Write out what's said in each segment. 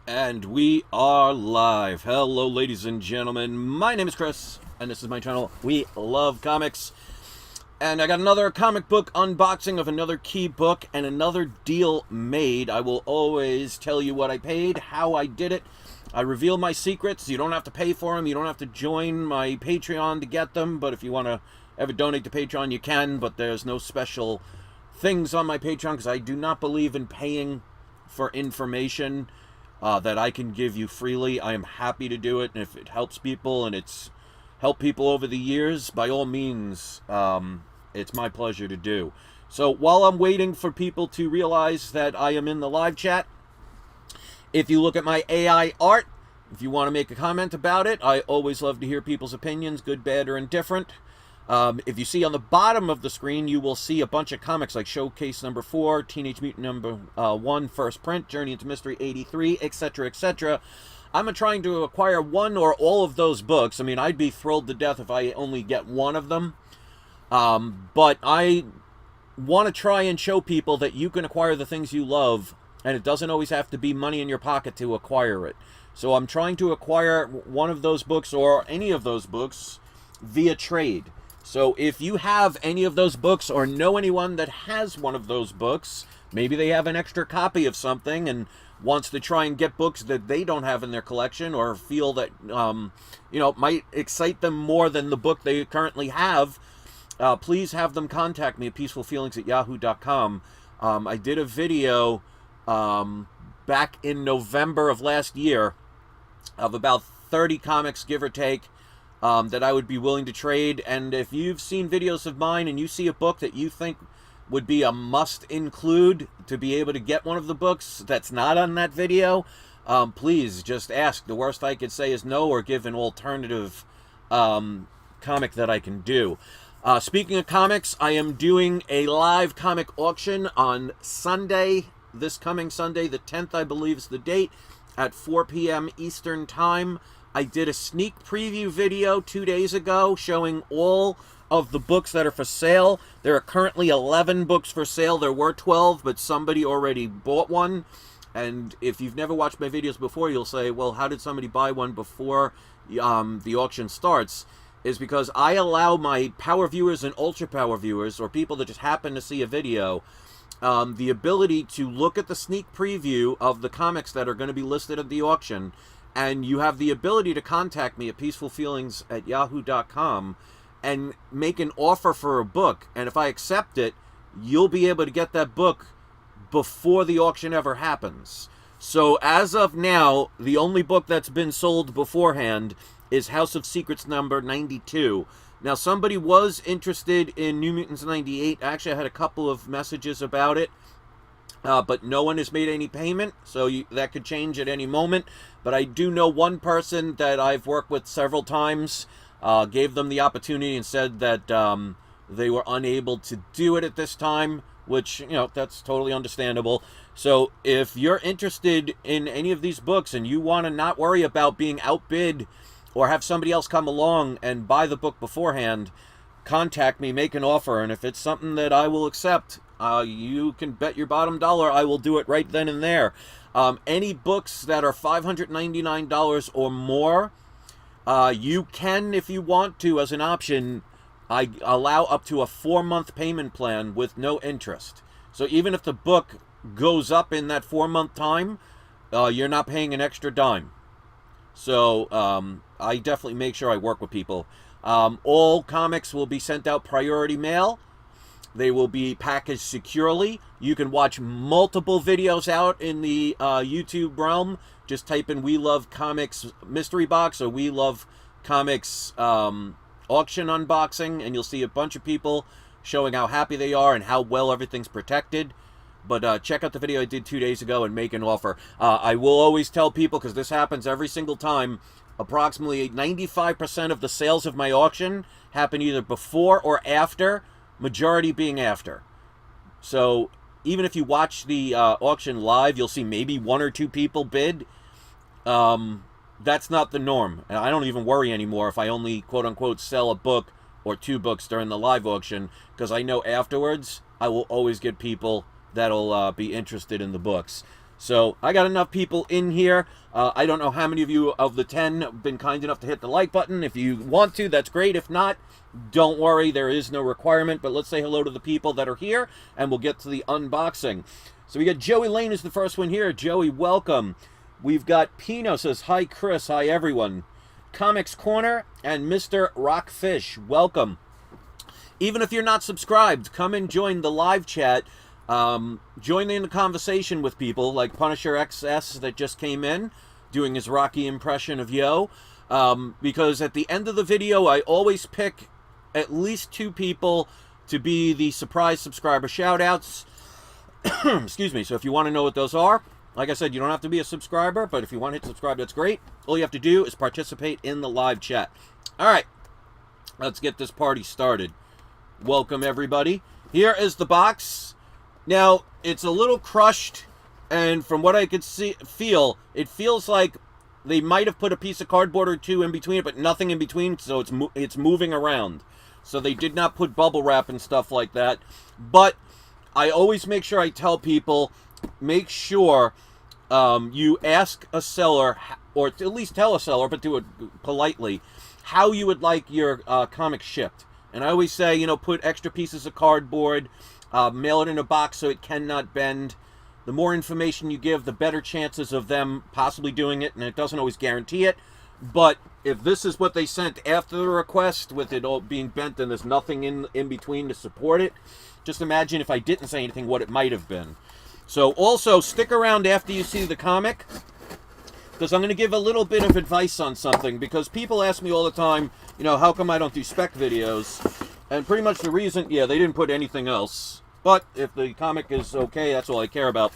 And we are live. Hello, ladies and gentlemen. My name is Chris, and this is my channel. We love comics. And I got another comic book unboxing of another key book and another deal made. I will always tell you what I paid, how I did it. I reveal my secrets. You don't have to pay for them. You don't have to join my Patreon to get them. But if you want to ever donate to Patreon, you can. But there's no special things on my Patreon because I do not believe in paying for information that I can give you freely. I am happy to do it, and if it helps people and it's helped people over the years, by all means, it's my pleasure to do. So while I'm waiting for people to realize that I am in the live chat, if you look at my AI art, if you want to make a comment about it, I always love to hear people's opinions, good, bad, or indifferent. If you see on the bottom of the screen, you will see a bunch of comics like Showcase number 4, Teenage Mutant number 1, First Print, Journey into Mystery 83, etc., etc. I'm trying to acquire one or all of those books. I mean, I'd be thrilled to death if I only get one of them. But I want to try and show people that you can acquire the things you love, and it doesn't always have to be money in your pocket to acquire it. So I'm trying to acquire one of those books or any of those books via trade. So if you have any of those books or know anyone that has one of those books, maybe they have an extra copy of something and wants to try and get books that they don't have in their collection or feel that, might excite them more than the book they currently have, please have them contact me at peacefulfeelings@yahoo.com. I did a video back in November of last year of about 30 comics, give or take, that I would be willing to trade. And if you've seen videos of mine and you see a book that you think would be a must include to be able to get one of the books that's not on that video, please just ask. The worst I could say is no, or give an alternative comic that I can do. Speaking of comics, I am doing a live comic auction on Sunday, this coming Sunday, the 10th, I believe is the date, at 4 p.m. Eastern Time. I did a sneak preview video 2 days ago showing all of the books that are for sale. There are currently 11 books for sale. There were 12, but somebody already bought one. And if you've never watched my videos before, you'll say, well, how did somebody buy one before the auction starts? Is because I allow my power viewers and ultra power viewers, or people that just happen to see a video, the ability to look at the sneak preview of the comics that are going to be listed at the auction. And you have the ability to contact me at peacefulfeelings@yahoo.com and make an offer for a book. And if I accept it, you'll be able to get that book before the auction ever happens. So as of now, the only book that's been sold beforehand is House of Secrets number 92. Now, somebody was interested in New Mutants 98. Actually, I had a couple of messages about it. But no one has made any payment, so that could change at any moment. But I do know one person that I've worked with several times, gave them the opportunity and said that they were unable to do it at this time, which, that's totally understandable. So if you're interested in any of these books and you want to not worry about being outbid or have somebody else come along and buy the book beforehand, contact me, make an offer, and if it's something that I will accept, you can bet your bottom dollar I will do it right then and there. Any books that are $599 or more, you can, if you want to, as an option, I allow up to a 4-month payment plan with no interest. So even if the book goes up in that 4-month time, you're not paying an extra dime. So I definitely make sure I work with people. All comics will be sent out priority mail. They will be packaged securely. You can watch multiple videos out in the YouTube realm. Just type in We Love Comics Mystery Box or We Love Comics Auction Unboxing, and you'll see a bunch of people showing how happy they are and how well everything's protected. But check out the video I did 2 days ago and make an offer. I will always tell people, because this happens every single time, approximately 95% of the sales of my auction happen either before or after, majority being after. So even if you watch the auction live, you'll see maybe 1 or 2 people bid. That's not the norm. And I don't even worry anymore if I only, quote-unquote, sell a book or 2 books during the live auction, because I know afterwards I will always get people that'll be interested in the books. So I got enough people in here. I don't know how many of you of the 10 have been kind enough to hit the like button. If you want to, that's great. If not, don't worry. There is no requirement. But let's say hello to the people that are here, and we'll get to the unboxing. So we got Joey Lane is the first one here. Joey, welcome. We've got Pino says, hi, Chris. Hi, everyone. Comics Corner and Mr. Rockfish, welcome. Even if you're not subscribed, come and join the live chat. Join in the conversation with people like Punisher XS that just came in doing his Rocky impression of Yo. Because at the end of the video, I always pick at least 2 people to be the surprise subscriber shout-outs. Excuse me. So if you want to know what those are, like I said, you don't have to be a subscriber, but if you want to hit subscribe, that's great. All you have to do is participate in the live chat. All right, let's get this party started. Welcome, everybody. Here is the box. Now, it's a little crushed, and from what I could feel, it feels like they might have put a piece of cardboard or 2 in between it, but nothing in between, so it's moving around. So they did not put bubble wrap and stuff like that. But I always make sure I tell people, make sure you ask a seller, or at least tell a seller, but do it politely, how you would like your comic shipped. And I always say, you know, put extra pieces of cardboard, mail it in a box so it cannot bend. The more information you give, the better chances of them possibly doing it, and it doesn't always guarantee it. But if this is what they sent after the request, with it all being bent and there's nothing in between to support it, just imagine if I didn't say anything what it might have been. So also, stick around after you see the comic, because I'm going to give a little bit of advice on something, because people ask me all the time, you know, how come I don't do spec videos? And pretty much the reason, yeah, they didn't put anything else. But if the comic is okay, that's all I care about.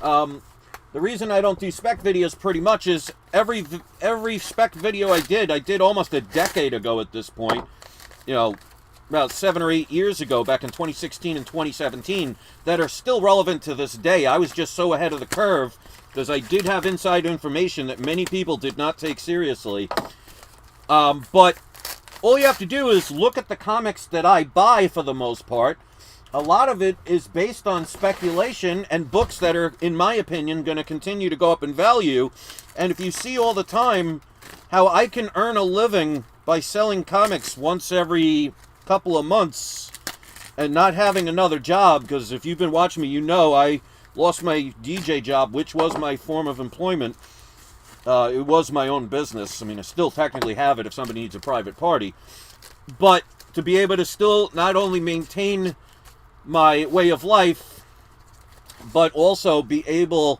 The reason I don't do spec videos pretty much is every spec video I did almost a decade ago at this point. You know, about 7 or 8 years ago, back in 2016 and 2017, that are still relevant to this day. I was just so ahead of the curve because I did have inside information that many people did not take seriously. But all you have to do is look at the comics that I buy for the most part. A lot of it is based on speculation and books that are, in my opinion, going to continue to go up in value. And if you see all the time how I can earn a living by selling comics once every couple of months and not having another job, because if you've been watching me, you know I lost my DJ job, which was my form of employment. It was my own business. I mean, I still technically have it if somebody needs a private party. But to be able to still not only maintain my way of life, but also be able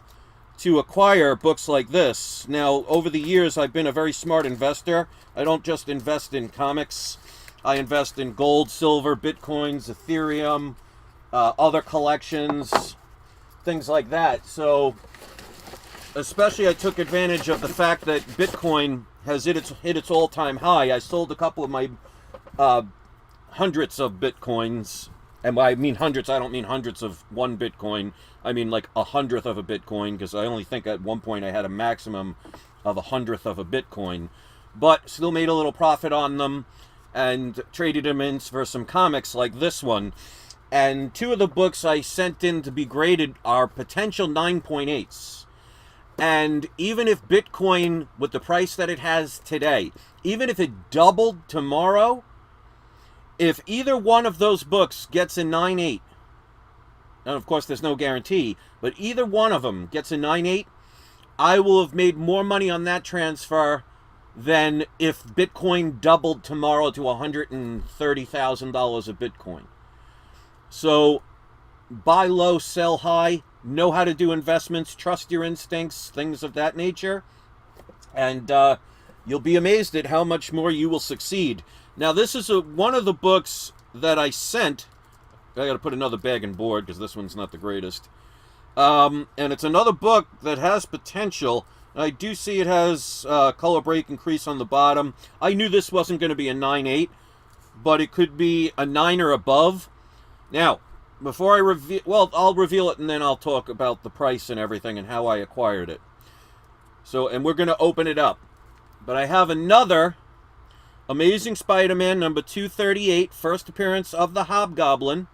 to acquire books like this. Now, over the years, I've been a very smart investor. I don't just invest in comics. I invest in gold, silver, bitcoins, Ethereum, other collections, things like that. So, especially I took advantage of the fact that Bitcoin has hit its all-time high. I sold a couple of my hundreds of Bitcoins. And by I mean hundreds, I don't mean hundreds of one Bitcoin. I mean like 100th of a Bitcoin, because I only think at one point I had a maximum of 100th of a Bitcoin. But still made a little profit on them and traded them in for some comics like this one. And 2 of the books I sent in to be graded are potential 9.8s. And even if Bitcoin, with the price that it has today, even if it doubled tomorrow, if either one of those books gets a 9.8, and of course there's no guarantee, but either one of them gets a 9.8, I will have made more money on that transfer than if Bitcoin doubled tomorrow to $130,000 of Bitcoin. So buy low, sell high, know how to do investments, trust your instincts, things of that nature, and you'll be amazed at how much more you will succeed. Now, this is one of the books that I sent. I got to put another bag and board because this one's not the greatest. And it's another book that has potential. I do see it has color break and crease on the bottom. I knew this wasn't going to be a 9.8, but it could be a 9 or above. Now, before I reveal, well, I'll reveal it and then I'll talk about the price and everything and how I acquired it. So, and we're going to open it up. But I have another Amazing Spider-Man number 238, first appearance of the Hobgoblin.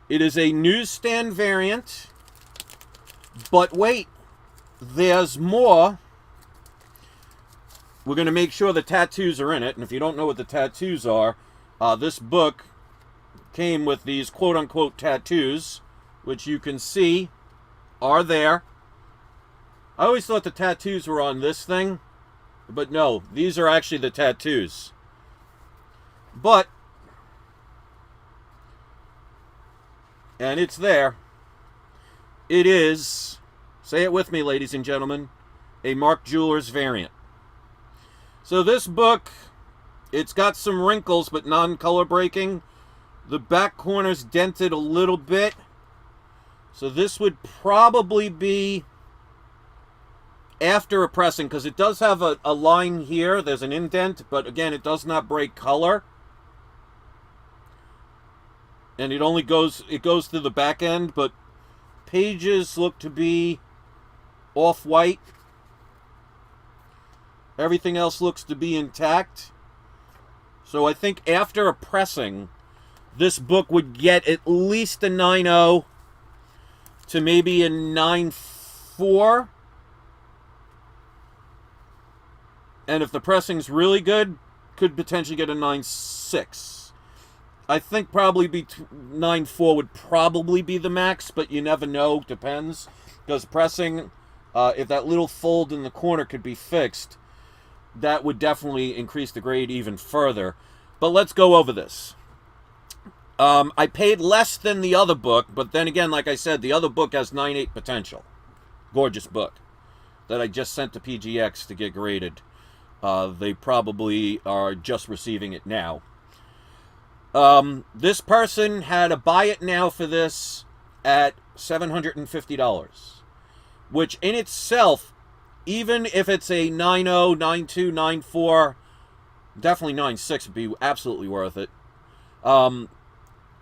It is a newsstand variant. But wait, there's more. We're going to make sure the tattoos are in it. And if you don't know what the tattoos are, this book came with these quote-unquote tattoos, which you can see are there. I always thought the tattoos were on this thing, but no, these are actually the tattoos. But, and it's there, it is, say it with me, ladies and gentlemen, a Mark Jewelers variant. So this book, it's got some wrinkles, but non-color breaking. The back corner's dented a little bit. So this would probably be after a pressing, because it does have a line here. There's an indent, but again, it does not break color. And it only goes through the back end, but pages look to be off-white. Everything else looks to be intact. So I think after a pressing, this book would get at least a 9.0 to maybe a 9.4. And if the pressing's really good, could potentially get a 9.6. I think probably 9.4 would probably be the max, but you never know, depends. Because pressing, if that little fold in the corner could be fixed, that would definitely increase the grade even further. But let's go over this. I paid less than the other book, but then again, like I said, the other book has 9.8 potential. Gorgeous book that I just sent to PGX to get graded. They probably are just receiving it now. This person had a buy it now for this at $750, which in itself, even if it's a 9.0, 9.2, 9.4, definitely 9.6 would be absolutely worth it.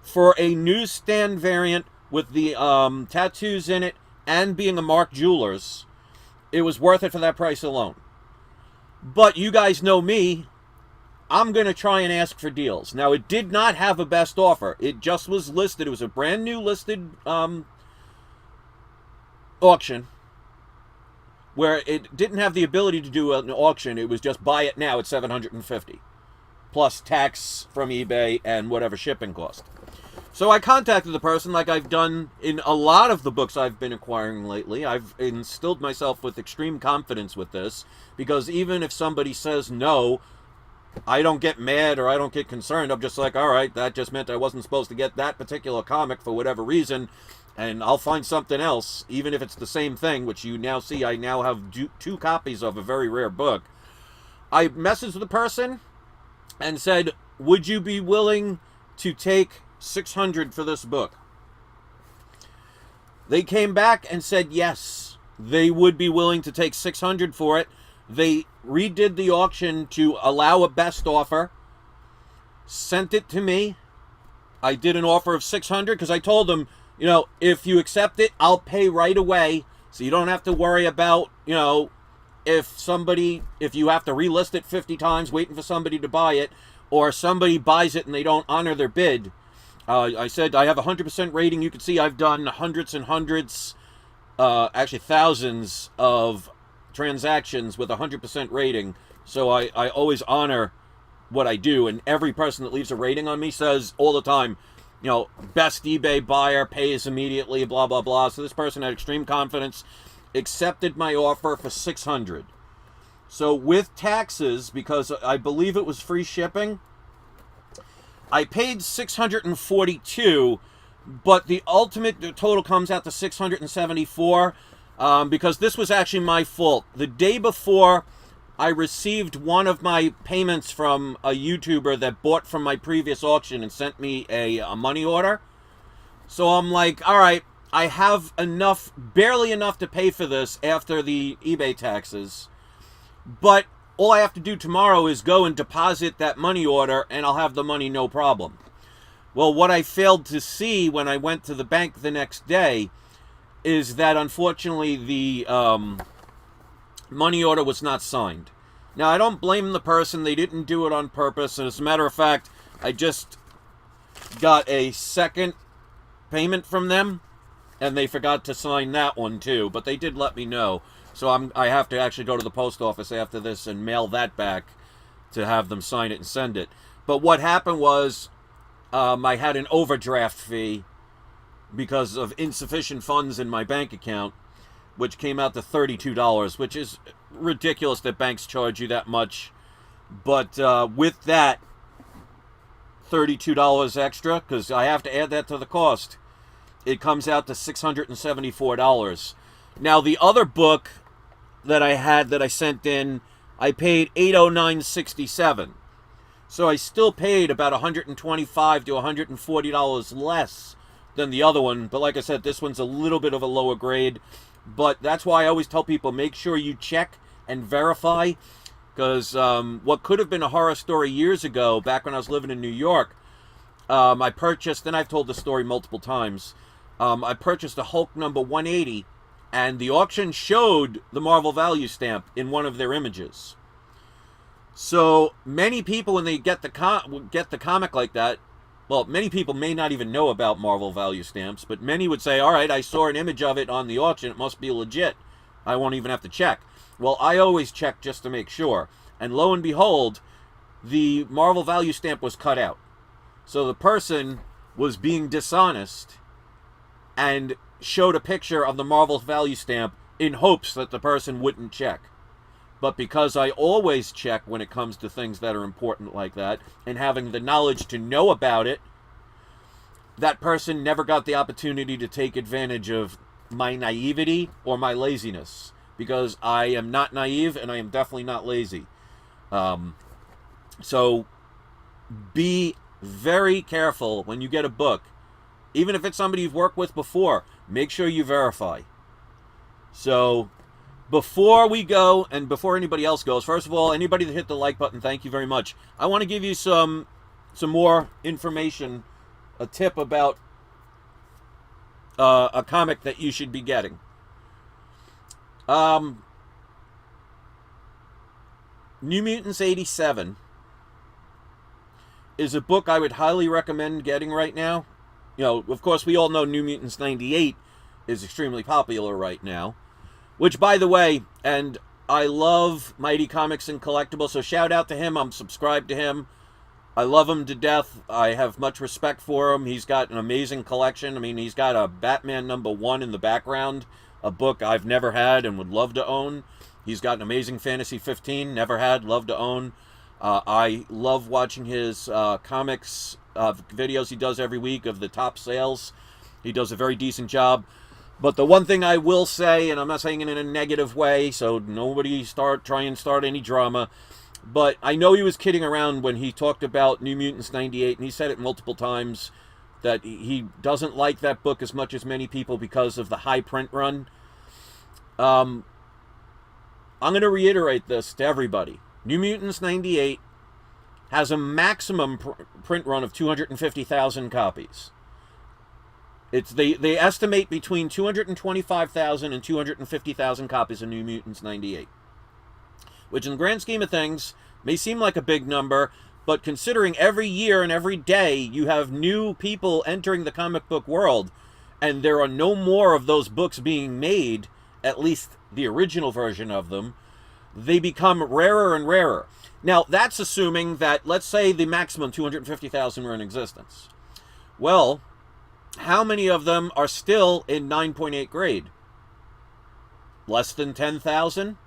For a newsstand variant with the tattoos in it and being a Mark Jewelers, it was worth it for that price alone. But you guys know me, I'm going to try and ask for deals. Now, it did not have a best offer. It just was listed. It was a brand new listed auction where it didn't have the ability to do an auction. It was just buy it now at $750 plus tax from eBay and whatever shipping cost. So I contacted the person like I've done in a lot of the books I've been acquiring lately. I've instilled myself with extreme confidence with this, because even if somebody says no, I don't get mad or I don't get concerned. I'm just like, all right, that just meant I wasn't supposed to get that particular comic for whatever reason, and I'll find something else, even if it's the same thing, which you now see I now have two copies of a very rare book. I messaged the person and said, would you be willing to take $600 for this book? They came back and said yes, they would be willing to take $600 for it. They redid the auction to allow a best offer, sent it to me. I did an offer of $600 because I told them, you know, if you accept it, I'll pay right away, so you don't have to worry about, you know, if you have to relist it 50 times waiting for somebody to buy it, or somebody buys it and they don't honor their bid. I said I have a 100% rating. You can see I've done hundreds and hundreds, actually thousands of transactions with a 100% rating. So I always honor what I do. And every person that leaves a rating on me says all the time, you know, best eBay buyer, pays immediately, blah, blah, blah. So this person had extreme confidence, accepted my offer for $600. So with taxes, because I believe it was free shipping, I paid $642, but the ultimate total comes out to $674, because this was actually my fault. The day before, I received one of my payments from a YouTuber that bought from my previous auction and sent me a money order. So I'm like, all right, I have enough, barely enough to pay for this after the eBay taxes, but all I have to do tomorrow is go and deposit that money order, and I'll have the money no problem. Well, what I failed to see when I went to the bank the next day is that, unfortunately, the money order was not signed. Now, I don't blame the person. They didn't do it on purpose. And as a matter of fact, I just got a second payment from them. and they forgot to sign that one too, but they did let me know. So I have to actually go to the post office after this and mail that back to have them sign it and send it. But what happened was I had an overdraft fee because of insufficient funds in my bank account, which came out to $32, which is ridiculous that banks charge you that much. But with that $32 extra, because I have to add that to the cost, it comes out to $674. Now, the other book that I had that I sent in, I paid $809.67. So I still paid about $125 to $140 less than the other one. But like I said, this one's a little bit of a lower grade. But that's why I always tell people, make sure you check and verify. Because what could have been a horror story years ago, back when I was living in New York, I purchased, and I've told the story multiple times, I purchased a Hulk number 180, and the auction showed the Marvel value stamp in one of their images. So many people, when they get the comic like that, well, many people may not even know about Marvel value stamps, but many would say, all right, I saw an image of it on the auction, it must be legit. I won't even have to check. Well, I always check just to make sure. And lo and behold, the Marvel value stamp was cut out. So the person was being dishonest and showed a picture of the Marvel value stamp in hopes that the person wouldn't check. But because I always check when it comes to things that are important like that, and having the knowledge to know about it, that person never got the opportunity to take advantage of my naivety or my laziness. Because I am not naive and I am definitely not lazy. So be very careful when you get a book. Even if it's somebody you've worked with before, make sure you verify. So before we go, and before anybody else goes, first of all, anybody that hit the like button, thank you very much. I want to give you some more information, a tip about a comic that you should be getting. New Mutants 87 is a book I would highly recommend getting right now. You know, of course, we all know New Mutants 98 is extremely popular right now. Which, by the way, and I love Mighty Comics and Collectibles, so shout out to him. I'm subscribed to him. I love him to death. I have much respect for him. He's got an amazing collection. I mean, he's got a Batman #1 in the background, a book I've never had and would love to own. He's got an amazing Fantasy 15, never had, love to own. I love watching his comics videos he does every week of the top sales. He does a very decent job. But the one thing I will say, and I'm not saying it in a negative way, so nobody try and start any drama, but I know he was kidding around when he talked about New Mutants 98, and he said it multiple times, that he doesn't like that book as much as many people because of the high print run. I'm going to reiterate this to everybody. New Mutants 98 has a maximum print run of 250,000 copies. They estimate between 225,000 and 250,000 copies of New Mutants 98. Which in the grand scheme of things may seem like a big number, but considering every year and every day you have new people entering the comic book world, and there are no more of those books being made, at least the original version of them, they become rarer and rarer. Now, that's assuming that, let's say the maximum 250,000 were in existence. Well, how many of them are still in 9.8 grade? Less than 10,000?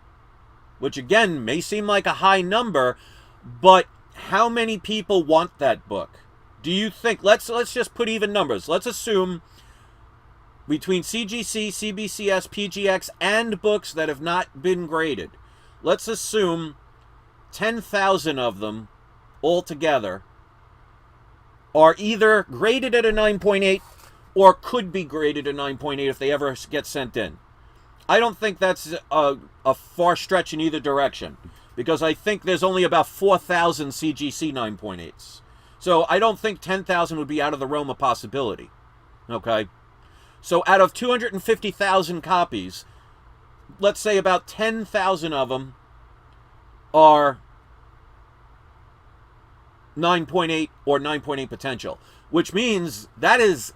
Which again may seem like a high number, but how many people want that book? Do you think, let's just put even numbers. Let's assume between CGC, CBCS, PGX, and books that have not been graded, let's assume 10,000 of them altogether are either graded at a 9.8 or could be graded at 9.8 if they ever get sent in. I don't think that's a far stretch in either direction, because I think there's only about 4,000 CGC 9.8s. So I don't think 10,000 would be out of the realm of possibility. Okay? So out of 250,000 copies, let's say about 10,000 of them are 9.8 or 9.8 potential, which means that is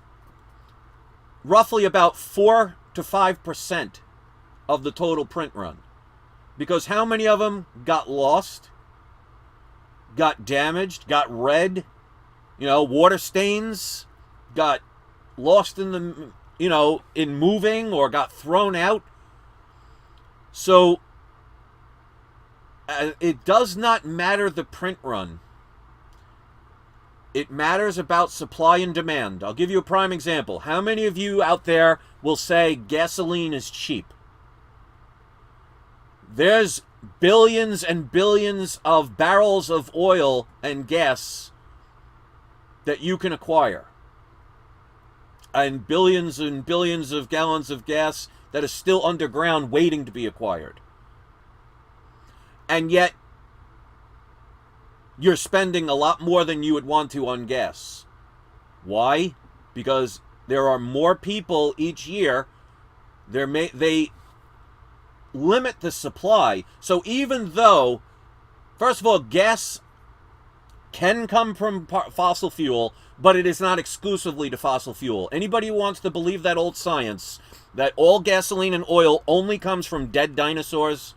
roughly about 4 to 5% of the total print run. Because how many of them got lost, got damaged, got red, water stains, got lost in the, in moving, or got thrown out? So it does not matter the print run. It matters about supply and demand. I'll give you a prime example. How many of you out there will say gasoline is cheap? There's billions and billions of barrels of oil and gas that you can acquire. And billions of gallons of gas that is still underground waiting to be acquired. And yet, you're spending a lot more than you would want to on gas. Why? Because there are more people each year. They limit the supply. So even though, first of all, gas can come from fossil fuel, but it is not exclusively to fossil fuel. Anybody who wants to believe that old science, that all gasoline and oil only comes from dead dinosaurs,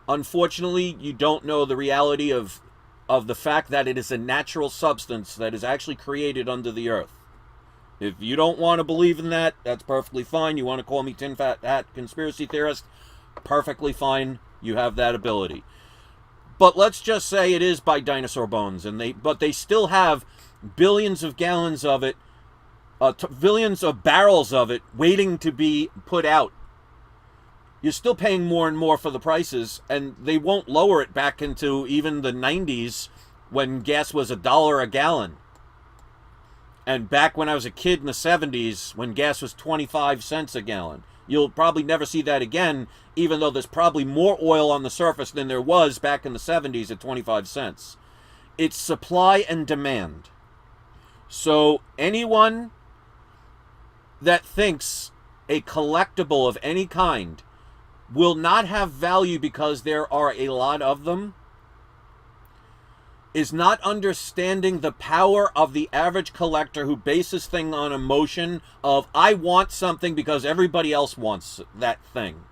unfortunately, you don't know the reality of the fact that it is a natural substance that is actually created under the earth. If you don't want to believe in that, that's perfectly fine. You want to call me tin hat conspiracy theorist, perfectly fine. You have that ability. But let's just say it is by dinosaur bones, but they still have billions of gallons of it, billions of barrels of it waiting to be put out. You're still paying more and more for the prices, and they won't lower it back into even the 90s when gas was $1 a gallon. And back when I was a kid in the 70s, when gas was 25 cents a gallon. You'll probably never see that again, even though there's probably more oil on the surface than there was back in the 70s at 25 cents. It's supply and demand. So anyone that thinks a collectible of any kind will not have value because there are a lot of them is not understanding the power of the average collector who bases things on emotion of, I want something because everybody else wants that thing.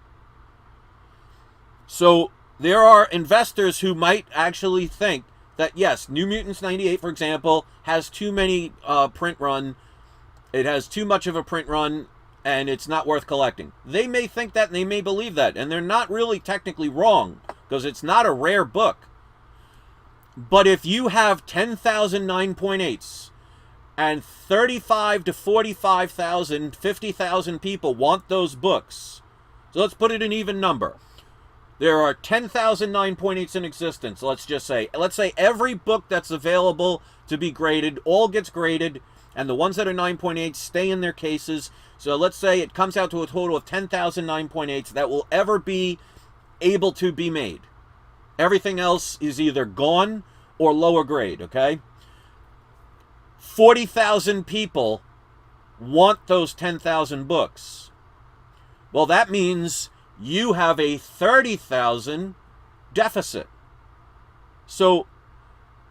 So there are investors who might actually think that, yes, New Mutants 98, for example, has too many print run. It has too much of a print run, and it's not worth collecting. They may think that, and they may believe that, and they're not really technically wrong, because it's not a rare book. But if you have 10,000 9.8s and 35 to 45,000, 50,000 people want those books, so let's put it an even number. There are 10,000 9.8s in existence, let's say every book that's available to be graded all gets graded, and the ones that are 9.8 stay in their cases. So let's say it comes out to a total of 10,000 9.8s that will ever be able to be made. Everything else is either gone or lower grade, okay? 40,000 people want those 10,000 books. Well, that means you have a 30,000 deficit. So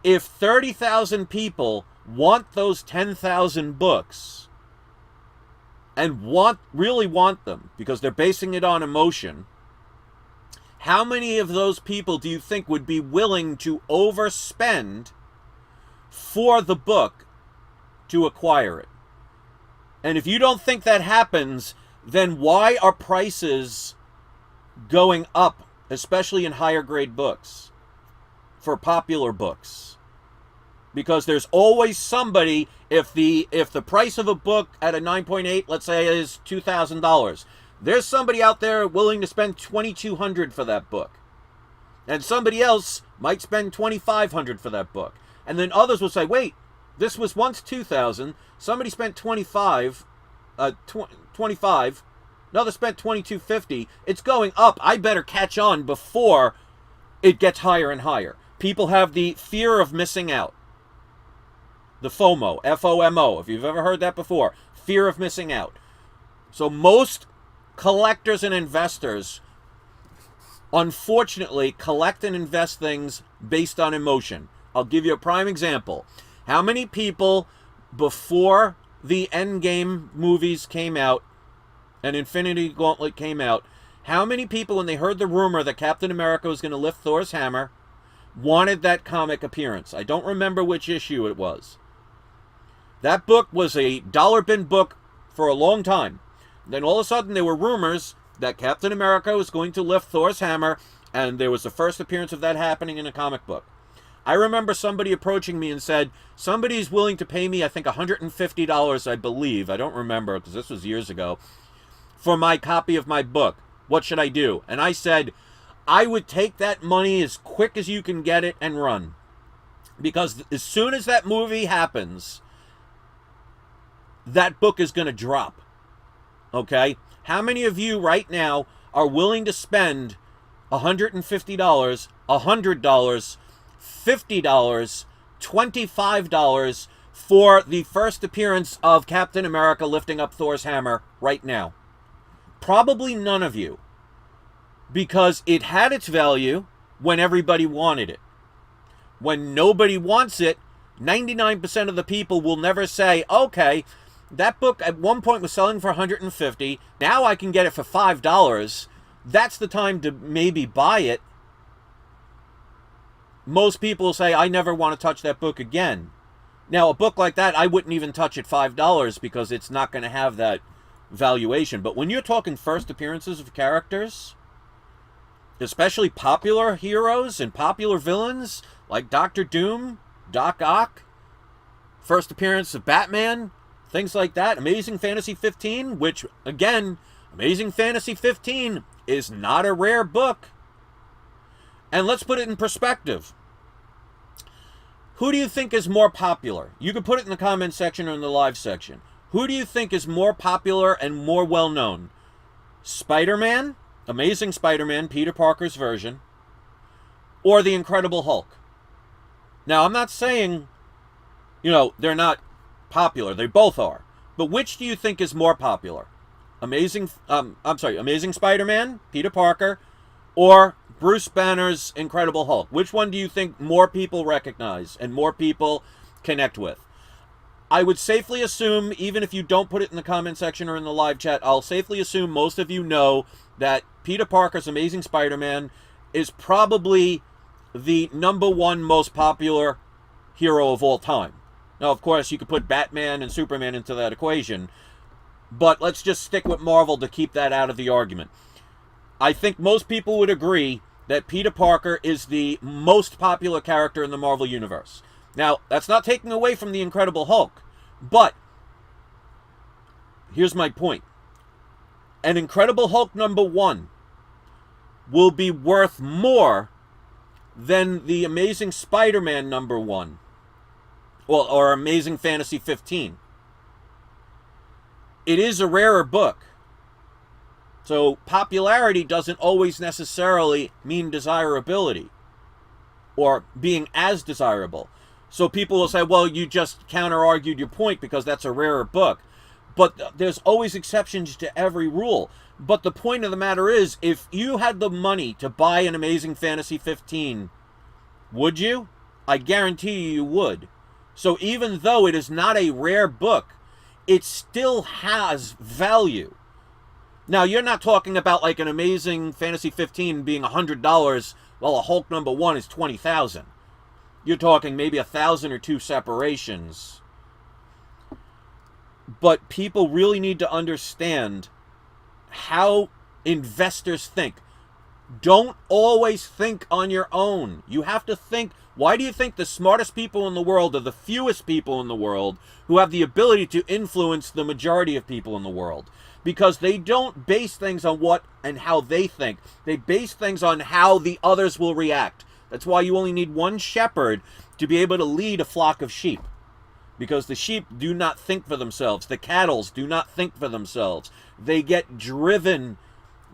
if 30,000 people want those 10,000 books and really want them because they're basing it on emotion, how many of those people do you think would be willing to overspend for the book to acquire it? And if you don't think that happens, then why are prices going up, especially in higher grade books, for popular books? Because there's always somebody, if the price of a book at a 9.8, let's say, is $2,000, there's somebody out there willing to spend $2,200 for that book. And somebody else might spend $2,500 for that book. And then others will say, wait, this was once $2,000. Somebody spent $25. Another spent $2,250. It's going up. I better catch on before it gets higher and higher. People have the fear of missing out. The FOMO, F-O-M-O, if you've ever heard that before. Fear of missing out. So most collectors and investors, unfortunately, collect and invest things based on emotion. I'll give you a prime example. How many people, before the Endgame movies came out and Infinity Gauntlet came out, how many people, when they heard the rumor that Captain America was going to lift Thor's hammer, wanted that comic appearance? I don't remember which issue it was. That book was a dollar bin book for a long time. Then all of a sudden there were rumors that Captain America was going to lift Thor's hammer, and there was the first appearance of that happening in a comic book. I remember somebody approaching me and said, somebody's willing to pay me, I think, $150, I believe. I don't remember, because this was years ago, for my copy of my book. What should I do? And I said, I would take that money as quick as you can get it and run. Because as soon as that movie happens, that book is going to drop. Okay? How many of you right now are willing to spend $150, $100, $50, $25 for the first appearance of Captain America lifting up Thor's hammer right now? Probably none of you. Because it had its value when everybody wanted it. When nobody wants it, 99% of the people will never say, okay, that book at one point was selling for $150, now I can get it for $5. That's the time to maybe buy it. Most people say, I never want to touch that book again. Now, a book like that, I wouldn't even touch at $5 because it's not going to have that valuation. But when you're talking first appearances of characters, especially popular heroes and popular villains like Doctor Doom, Doc Ock, first appearance of Batman, things like that, Amazing Fantasy 15, which, again, Amazing Fantasy 15 is not a rare book. And let's put it in perspective. Who do you think is more popular? You can put it in the comment section or in the live section. Who do you think is more popular and more well-known? Spider-Man, Amazing Spider-Man, Peter Parker's version, or the Incredible Hulk? Now, I'm not saying, they're not popular. They both are. But which do you think is more popular? Amazing Spider-Man, Peter Parker, or Bruce Banner's Incredible Hulk? Which one do you think more people recognize and more people connect with? I would safely assume, even if you don't put it in the comment section or in the live chat, I'll safely assume most of you know that Peter Parker's Amazing Spider-Man is probably the #1 most popular hero of all time. Now, of course, you could put Batman and Superman into that equation, but let's just stick with Marvel to keep that out of the argument. I think most people would agree that Peter Parker is the most popular character in the Marvel Universe. Now, that's not taking away from the Incredible Hulk, but here's my point. An Incredible Hulk #1 will be worth more than the Amazing Spider-Man #1. Well, or Amazing Fantasy 15. It is a rarer book. So popularity doesn't always necessarily mean desirability or being as desirable. So people will say, well, you just counter-argued your point because that's a rarer book. But there's always exceptions to every rule. But the point of the matter is, if you had the money to buy an Amazing Fantasy 15, would you? I guarantee you would. So even though it is not a rare book, it still has value. Now, you're not talking about like an Amazing Fantasy 15 being $100 while a Hulk #1 is $20,000. You're talking maybe 1,000 or 2 separations. But people really need to understand how investors think. Don't always think on your own. You have to think. Why do you think the smartest people in the world are the fewest people in the world who have the ability to influence the majority of people in the world? Because they don't base things on what and how they think. They base things on how the others will react. That's why you only need one shepherd to be able to lead a flock of sheep. Because the sheep do not think for themselves. The cattle do not think for themselves. They get driven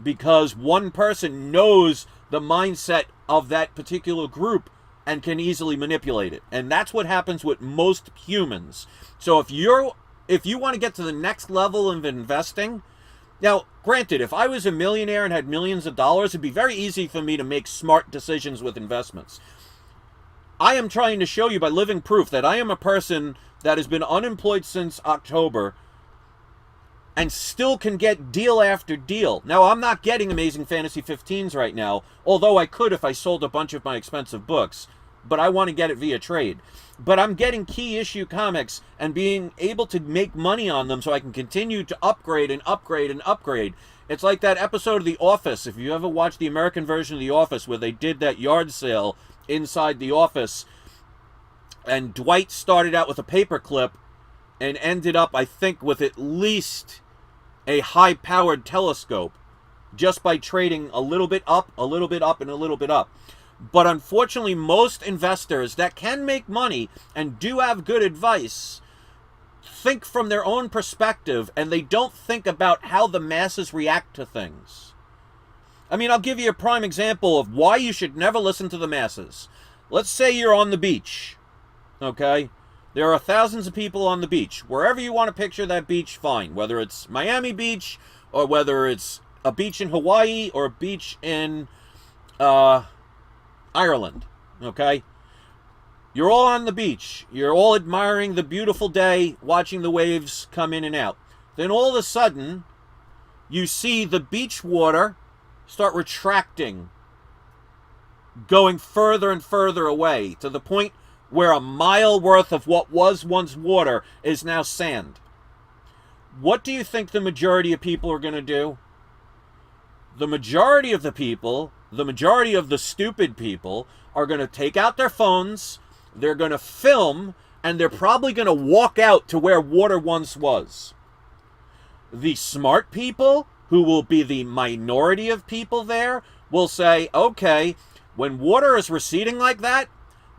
because one person knows the mindset of that particular group and can easily manipulate it. And that's what happens with most humans. So if you want to get to the next level of investing, now, granted, if I was a millionaire and had millions of dollars, it'd be very easy for me to make smart decisions with investments. I am trying to show you by living proof that I am a person that has been unemployed since October and still can get deal after deal. Now, I'm not getting Amazing Fantasy 15s right now, although I could if I sold a bunch of my expensive books, but I want to get it via trade. But I'm getting key issue comics and being able to make money on them so I can continue to upgrade and upgrade and upgrade. It's like that episode of The Office, if you ever watched the American version of The Office, where they did that yard sale inside the office, and Dwight started out with a paperclip and ended up, I think, with at least a high-powered telescope just by trading a little bit up, a little bit up, and a little bit up. But unfortunately, most investors that can make money and do have good advice think from their own perspective, and they don't think about how the masses react to things. I mean, I'll give you a prime example of why you should never listen to the masses. Let's say you're on the beach, okay? There are thousands of people on the beach. Wherever you want to picture that beach, fine. Whether it's Miami Beach, or whether it's a beach in Hawaii, or a beach in Ireland, okay? You're all on the beach. You're all admiring the beautiful day, watching the waves come in and out. Then all of a sudden, you see the beach water start retracting, going further and further away, to the point where a mile worth of what was once water is now sand. What do you think the majority of people are going to do? The majority of the people, the majority of the stupid people, are going to take out their phones, they're going to film, and they're probably going to walk out to where water once was. The smart people, who will be the minority of people there, will say, okay, when water is receding like that,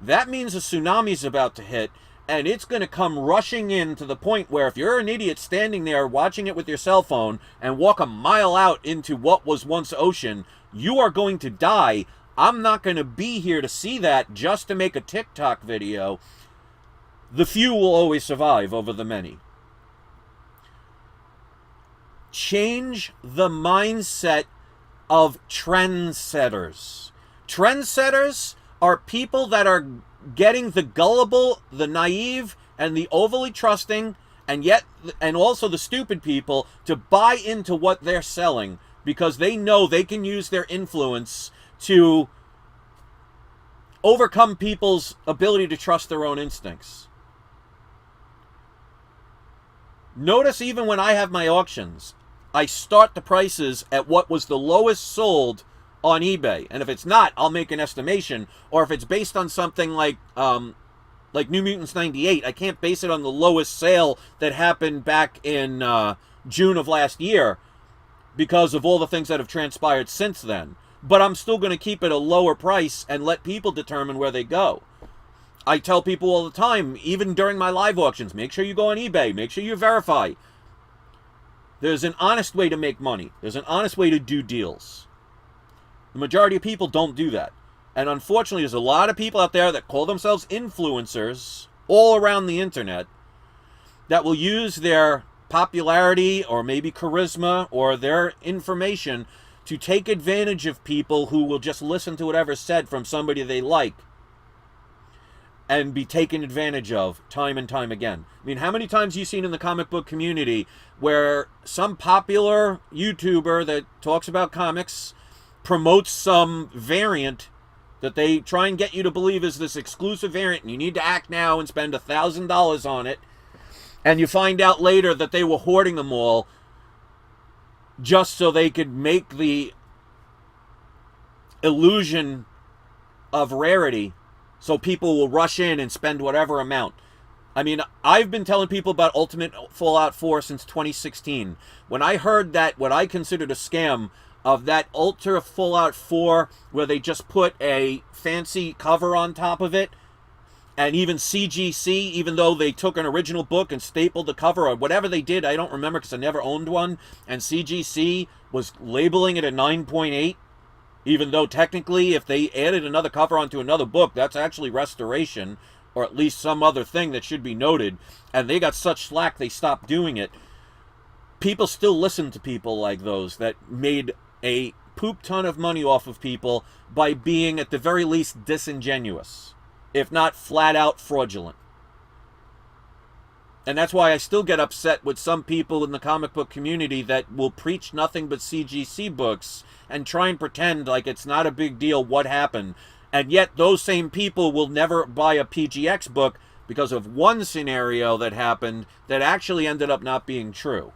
that means a tsunami's about to hit, and it's going to come rushing in to the point where if you're an idiot standing there watching it with your cell phone and walk a mile out into what was once ocean, you are going to die. I'm not going to be here to see that just to make a TikTok video. The few will always survive over the many. Change the mindset of trendsetters. Trendsetters are people that are getting the gullible, the naive, and the overly trusting, and also the stupid people to buy into what they're selling because they know they can use their influence to overcome people's ability to trust their own instincts. Notice even when I have my auctions, I start the prices at what was the lowest sold on eBay. And if it's not, I'll make an estimation. Or if it's based on something like New Mutants 98, I can't base it on the lowest sale that happened back in June of last year because of all the things that have transpired since then. But I'm still going to keep it a lower price and let people determine where they go. I tell people all the time, even during my live auctions, make sure you go on eBay, make sure you verify. There's an honest way to make money. There's an honest way to do deals. The majority of people don't do that. And unfortunately, there's a lot of people out there that call themselves influencers all around the internet that will use their popularity or maybe charisma or their information to take advantage of people who will just listen to whatever's said from somebody they like and be taken advantage of time and time again. I mean, how many times have you seen in the comic book community where some popular YouTuber that talks about comics promotes some variant that they try and get you to believe is this exclusive variant and you need to act now and spend $1,000 on it, and you find out later that they were hoarding them all just so they could make the illusion of rarity so people will rush in and spend whatever amount. I mean, I've been telling people about Ultimate Fallout 4 since 2016. When I heard that, what I considered a scam of that Ultra Fallout 4 where they just put a fancy cover on top of it, and even CGC, even though they took an original book and stapled the cover or whatever they did, I don't remember because I never owned one, and CGC was labeling it a 9.8, even though technically if they added another cover onto another book, that's actually restoration, or at least some other thing that should be noted, and they got such slack they stopped doing it. People still listen to people like those that made a poop ton of money off of people by being at the very least disingenuous, if not flat out fraudulent. And that's why I still get upset with some people in the comic book community that will preach nothing but CGC books and try and pretend like it's not a big deal what happened. And yet those same people will never buy a PGX book because of one scenario that happened that actually ended up not being true.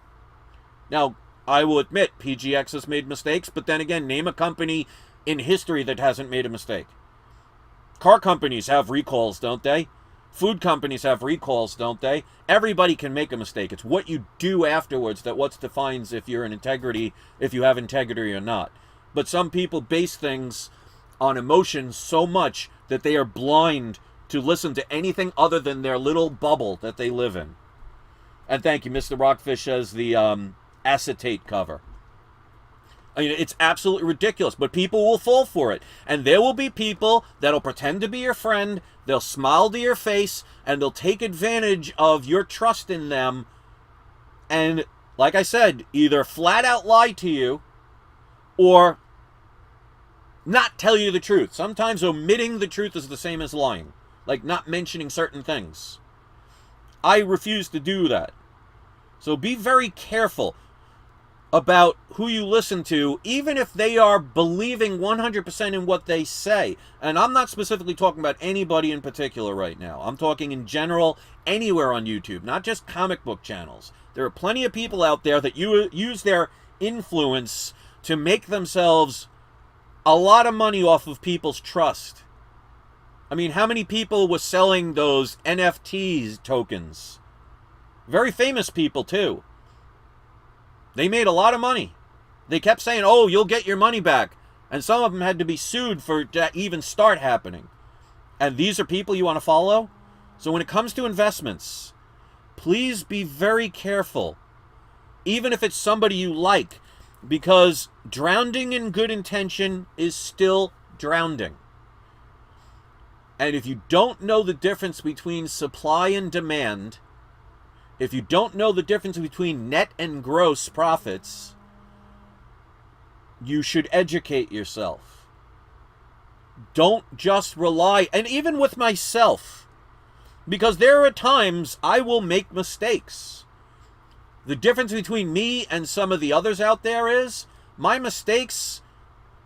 Now, I will admit PGX has made mistakes, but then again, name a company in history that hasn't made a mistake. Car companies have recalls, don't they? Food companies have recalls, don't they? Everybody can make a mistake. It's what you do afterwards that what defines if you have integrity or not. But some people base things on emotion so much that they are blind to listen to anything other than their little bubble that they live in. And thank you, Mr. Rockfish, as the acetate cover. I mean, it's absolutely ridiculous, but people will fall for it. And there will be people that'll pretend to be your friend, they'll smile to your face, and they'll take advantage of your trust in them. And, like I said, either flat out lie to you, or not tell you the truth. Sometimes omitting the truth is the same as lying. Like not mentioning certain things. I refuse to do that. So be very careful about who you listen to, even if they are believing 100% in what they say. And I'm not specifically talking about anybody in particular right now. I'm talking in general, anywhere on YouTube, not just comic book channels. There are plenty of people out there that use their influence to make themselves a lot of money off of people's trust. I mean, how many people were selling those NFTs tokens? Very famous people, too. They made a lot of money. They kept saying, oh, you'll get your money back. And some of them had to be sued for to even start happening. And these are people you want to follow? So when it comes to investments, please be very careful. Even if it's somebody you like. Because drowning in good intention is still drowning. And if you don't know the difference between supply and demand, if you don't know the difference between net and gross profits, you should educate yourself. Don't just rely, and even with myself, because there are times I will make mistakes. The difference between me and some of the others out there is, my mistakes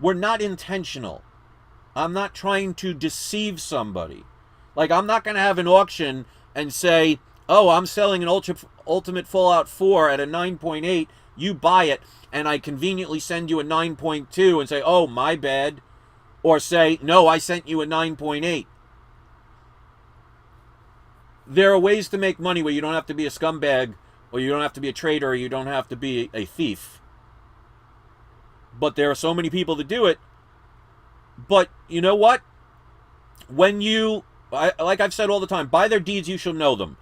were not intentional. I'm not trying to deceive somebody. Like, I'm not going to have an auction and say, oh, I'm selling an Ultimate Fallout 4 at a 9.8, you buy it, and I conveniently send you a 9.2 and say, oh, my bad. Or say, no, I sent you a 9.8. There are ways to make money where you don't have to be a scumbag, or you don't have to be a traitor, or you don't have to be a thief. But there are so many people that do it. But you know what? When like I've said all the time, by their deeds you shall know them.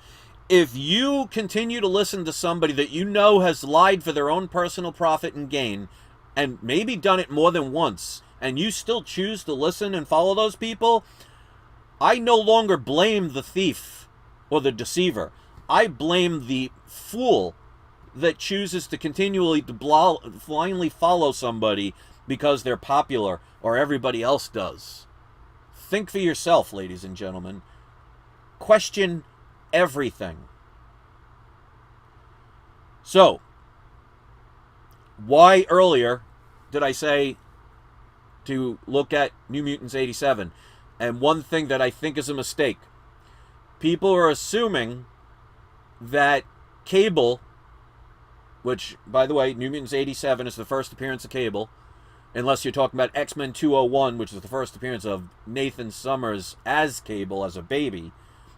If you continue to listen to somebody that you know has lied for their own personal profit and gain, and maybe done it more than once, and you still choose to listen and follow those people, I no longer blame the thief or the deceiver. I blame the fool that chooses to continually blindly follow somebody because they're popular or everybody else does. Think for yourself, ladies and gentlemen. Question everything. So, why earlier did I say to look at New Mutants 87? And one thing that I think is a mistake. People are assuming that Cable, which, by the way, New Mutants 87 is the first appearance of Cable, unless you're talking about X-Men 201, which is the first appearance of Nathan Summers as Cable, as a baby.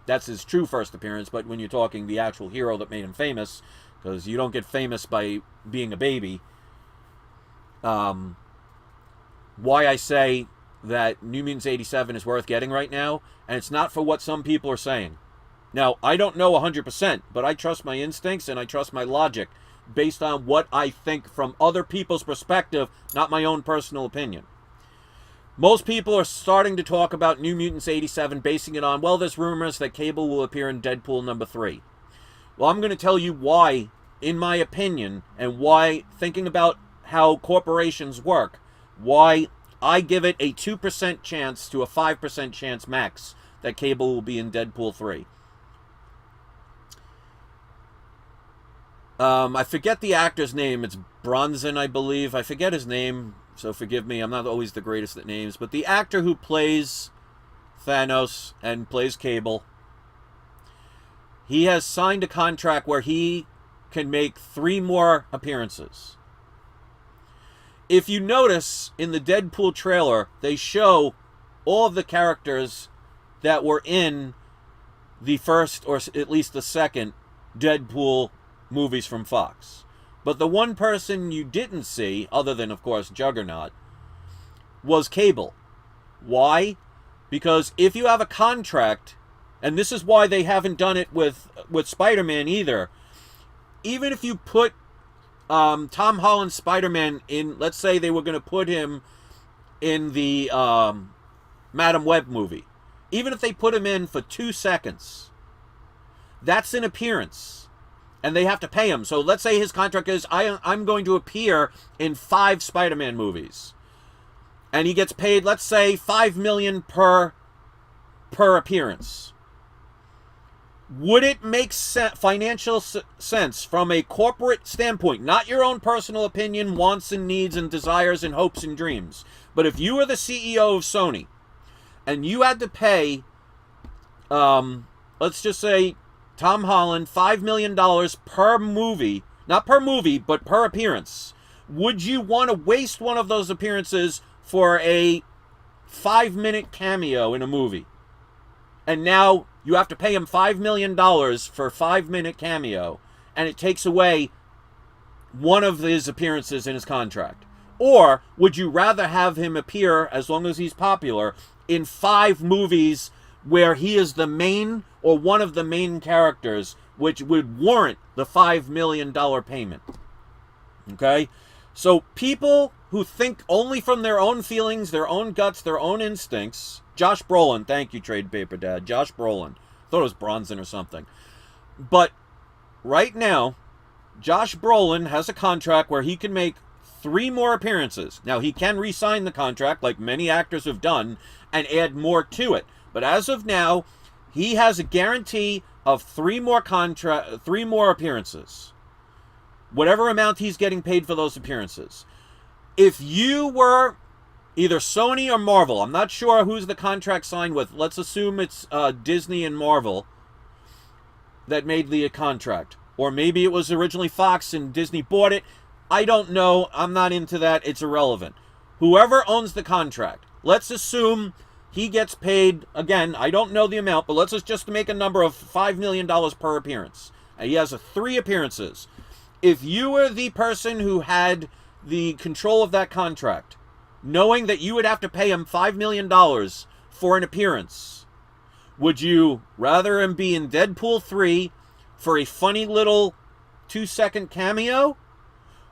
That's his true first appearance, but when you're talking the actual hero that made him famous, because you don't get famous by being a baby, why I say that New Mutants 87 is worth getting right now, and it's not for what some people are saying. Now, I don't know 100%, but I trust my instincts and I trust my logic based on what I think from other people's perspective, not my own personal opinion. Most people are starting to talk about New Mutants 87, basing it on, well, there's rumors that Cable will appear in Deadpool number 3. Well, I'm going to tell you why, in my opinion, and why, thinking about how corporations work, why I give it a 2% chance to a 5% chance max that Cable will be in Deadpool 3. I forget the actor's name. It's Bronson, I believe. I forget his name, so forgive me. I'm not always the greatest at names. But the actor who plays Thanos and plays Cable, he has signed a contract where he can make 3 more appearances. If you notice, in the Deadpool trailer, they show all of the characters that were in the first, or at least the second, Deadpool movies from Fox. But the one person you didn't see, other than, of course, Juggernaut, was Cable. Why? Because if you have a contract, and this is why they haven't done it with Spider-Man either, even if you put Tom Holland's Spider-Man in, let's say they were going to put him in the Madam Web movie, even if they put him in for 2 seconds, that's an appearance, and they have to pay him. So let's say his contract is, I'm going to appear in 5 Spider-Man movies, and he gets paid, let's say, $5 million per appearance. Would it make financial sense from a corporate standpoint, not your own personal opinion, wants and needs and desires and hopes and dreams, but if you were the CEO of Sony and you had to pay, let's just say, Tom Holland $5 million per movie, not per movie, but per appearance, would you want to waste one of those appearances for a 5-minute cameo in a movie? And now you have to pay him $5 million for a 5-minute cameo, and it takes away one of his appearances in his contract. Or would you rather have him appear, as long as he's popular, in 5 movies where he is the main or one of the main characters, which would warrant the $5 million payment? Okay? So people who think only from their own feelings, their own guts, their own instincts. Josh Brolin, thank you, Trade Paper Dad. Josh Brolin. Thought it was Bronson or something. But right now, Josh Brolin has a contract where he can make 3 more appearances. Now, he can re-sign the contract, like many actors have done, and add more to it. But as of now, he has a guarantee of 3 more appearances. Whatever amount he's getting paid for those appearances. If you were either Sony or Marvel, I'm not sure who's the contract signed with. Let's assume it's Disney and Marvel that made the contract. Or maybe it was originally Fox and Disney bought it. I don't know. I'm not into that. It's irrelevant. Whoever owns the contract, let's assume he gets paid, again, I don't know the amount, but let's just make a number of $5 million per appearance. And he has 3 appearances. If you were the person who had the control of that contract, knowing that you would have to pay him $5 million for an appearance, would you rather him be in Deadpool 3 for a funny little 2-second cameo?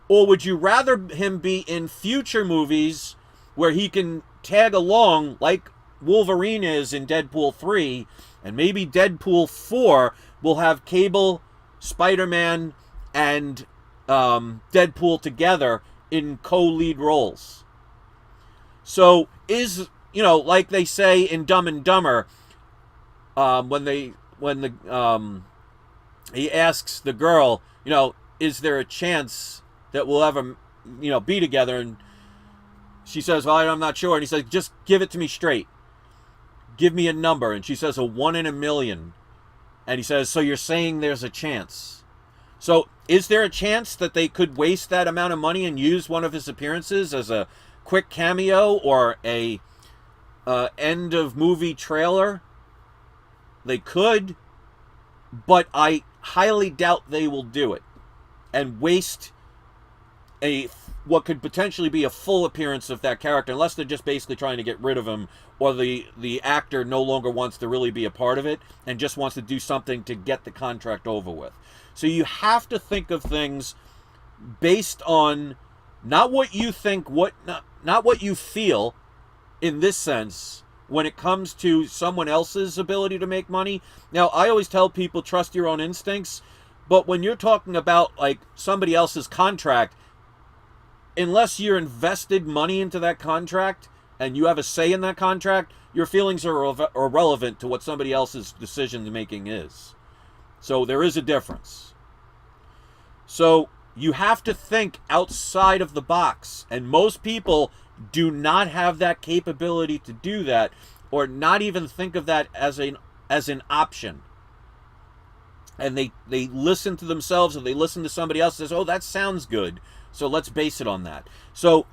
Or would you rather him be in future movies where he can tag along like Wolverine is in Deadpool 3, and maybe Deadpool 4 will have Cable, Spider-Man, and Deadpool together in co-lead roles? So like they say in Dumb and Dumber, he asks the girl, is there a chance that we'll ever, be together? And she says, well, I'm not sure. And he says, just give it to me straight. Give me a number. And she says, a 1 in a million. And he says, so you're saying there's a chance? So is there a chance that they could waste that amount of money and use one of his appearances as a quick cameo or a end of movie trailer? They could, but I highly doubt they will do it and waste what could potentially be a full appearance of that character, unless they're just basically trying to get rid of him, or the actor no longer wants to really be a part of it and just wants to do something to get the contract over with. So you have to think of things based on not what you think, not what you feel in this sense when it comes to someone else's ability to make money. Now, I always tell people, trust your own instincts, but when you're talking about like somebody else's contract, unless you're invested money into that contract and you have a say in that contract, your feelings are irrelevant to what somebody else's decision making is. So there is a difference. So you have to think outside of the box. And most people do not have that capability to do that, or not even think of that as an option. And they listen to themselves, or they listen to somebody else and says, oh, that sounds good, so let's base it on that. So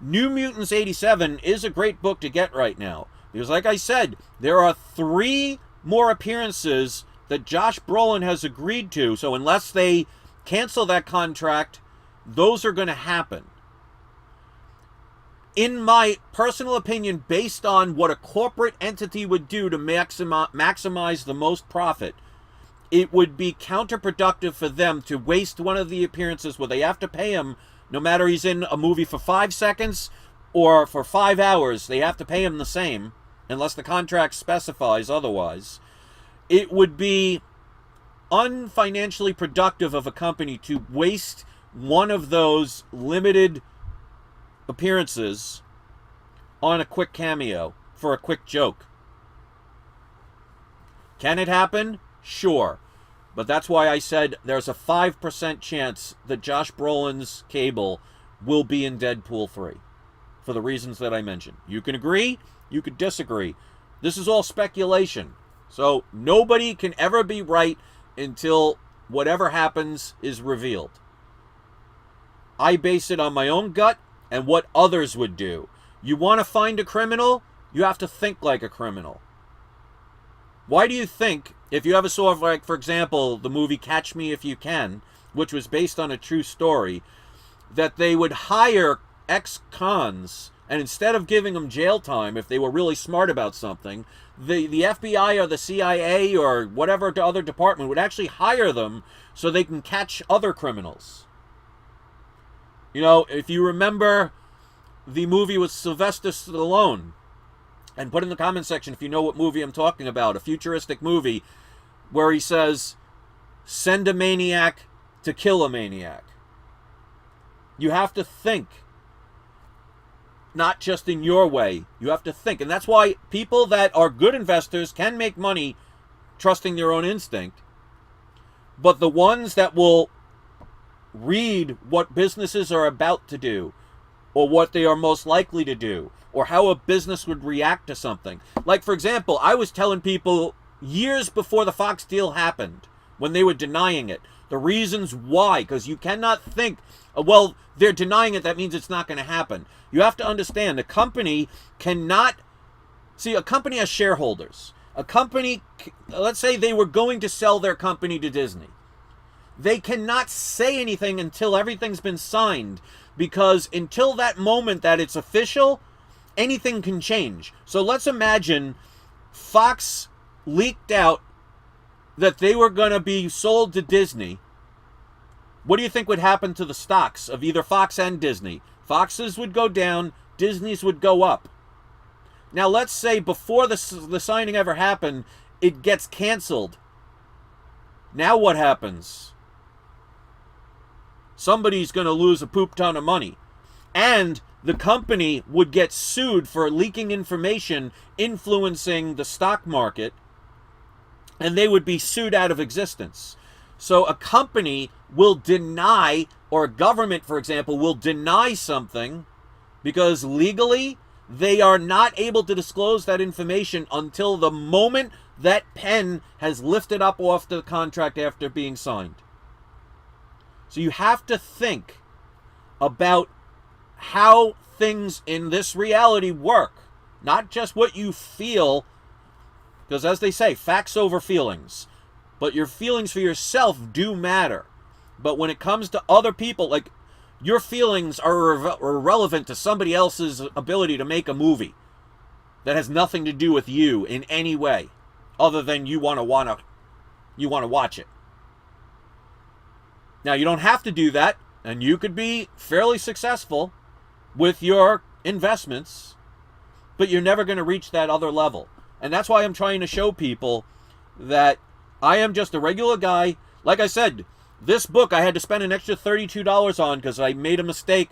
New Mutants 87 is a great book to get right now. Because like I said, there are 3 more appearances that Josh Brolin has agreed to. So unless they cancel that contract, those are going to happen. In my personal opinion, based on what a corporate entity would do to maximize the most profit, it would be counterproductive for them to waste one of the appearances where they have to pay him, no matter he's in a movie for 5 seconds or for 5 hours, they have to pay him the same, unless the contract specifies otherwise. It would be unfinancially productive of a company to waste one of those limited appearances on a quick cameo for a quick joke. Can it happen? Sure. But that's why I said there's a 5% chance that Josh Brolin's Cable will be in Deadpool 3. For the reasons that I mentioned. You can agree, you could disagree. This is all speculation. So nobody can ever be right until whatever happens is revealed. I base it on my own gut and what others would do. You want to find a criminal? You have to think like a criminal. Why do you think, if you ever saw, like, for example, the movie Catch Me If You Can, which was based on a true story, that they would hire ex-cons, and instead of giving them jail time, if they were really smart about something, the FBI or the CIA or whatever other department would actually hire them so they can catch other criminals. You know, if you remember the movie with Sylvester Stallone, and put in the comment section if you know what movie I'm talking about, a futuristic movie where he says, send a maniac to kill a maniac. You have to think, not just in your way. You have to think. And that's why people that are good investors can make money trusting their own instinct. But the ones that will read what businesses are about to do, or what they are most likely to do, or how a business would react to something. Like, for example, I was telling people years before the Fox deal happened, when they were denying it, the reasons why. Because you cannot think, well, they're denying it, that means it's not going to happen. You have to understand, a company cannot... See, a company has shareholders. A company, let's say they were going to sell their company to Disney. They cannot say anything until everything's been signed, because until that moment that it's official, anything can change. So let's imagine Fox leaked out that they were going to be sold to Disney. What do you think would happen to the stocks of either Fox and Disney? Fox's would go down, Disney's would go up. Now let's say before the signing ever happened, it gets canceled. Now what happens? Somebody's going to lose a poop ton of money. And the company would get sued for leaking information influencing the stock market, and they would be sued out of existence. So a company will deny, or a government, for example, will deny something because legally they are not able to disclose that information until the moment that pen has lifted up off the contract after being signed. So you have to think about how things in this reality work, not just what you feel, because as they say, facts over feelings. But your feelings for yourself do matter. But when it comes to other people, like, your feelings are irrelevant to somebody else's ability to make a movie that has nothing to do with you in any way, other than you want to watch it. Now, you don't have to do that, and you could be fairly successful with your investments, but you're never going to reach that other level. And that's why I'm trying to show people that I am just a regular guy. Like I said, this book I had to spend an extra $32 on because I made a mistake,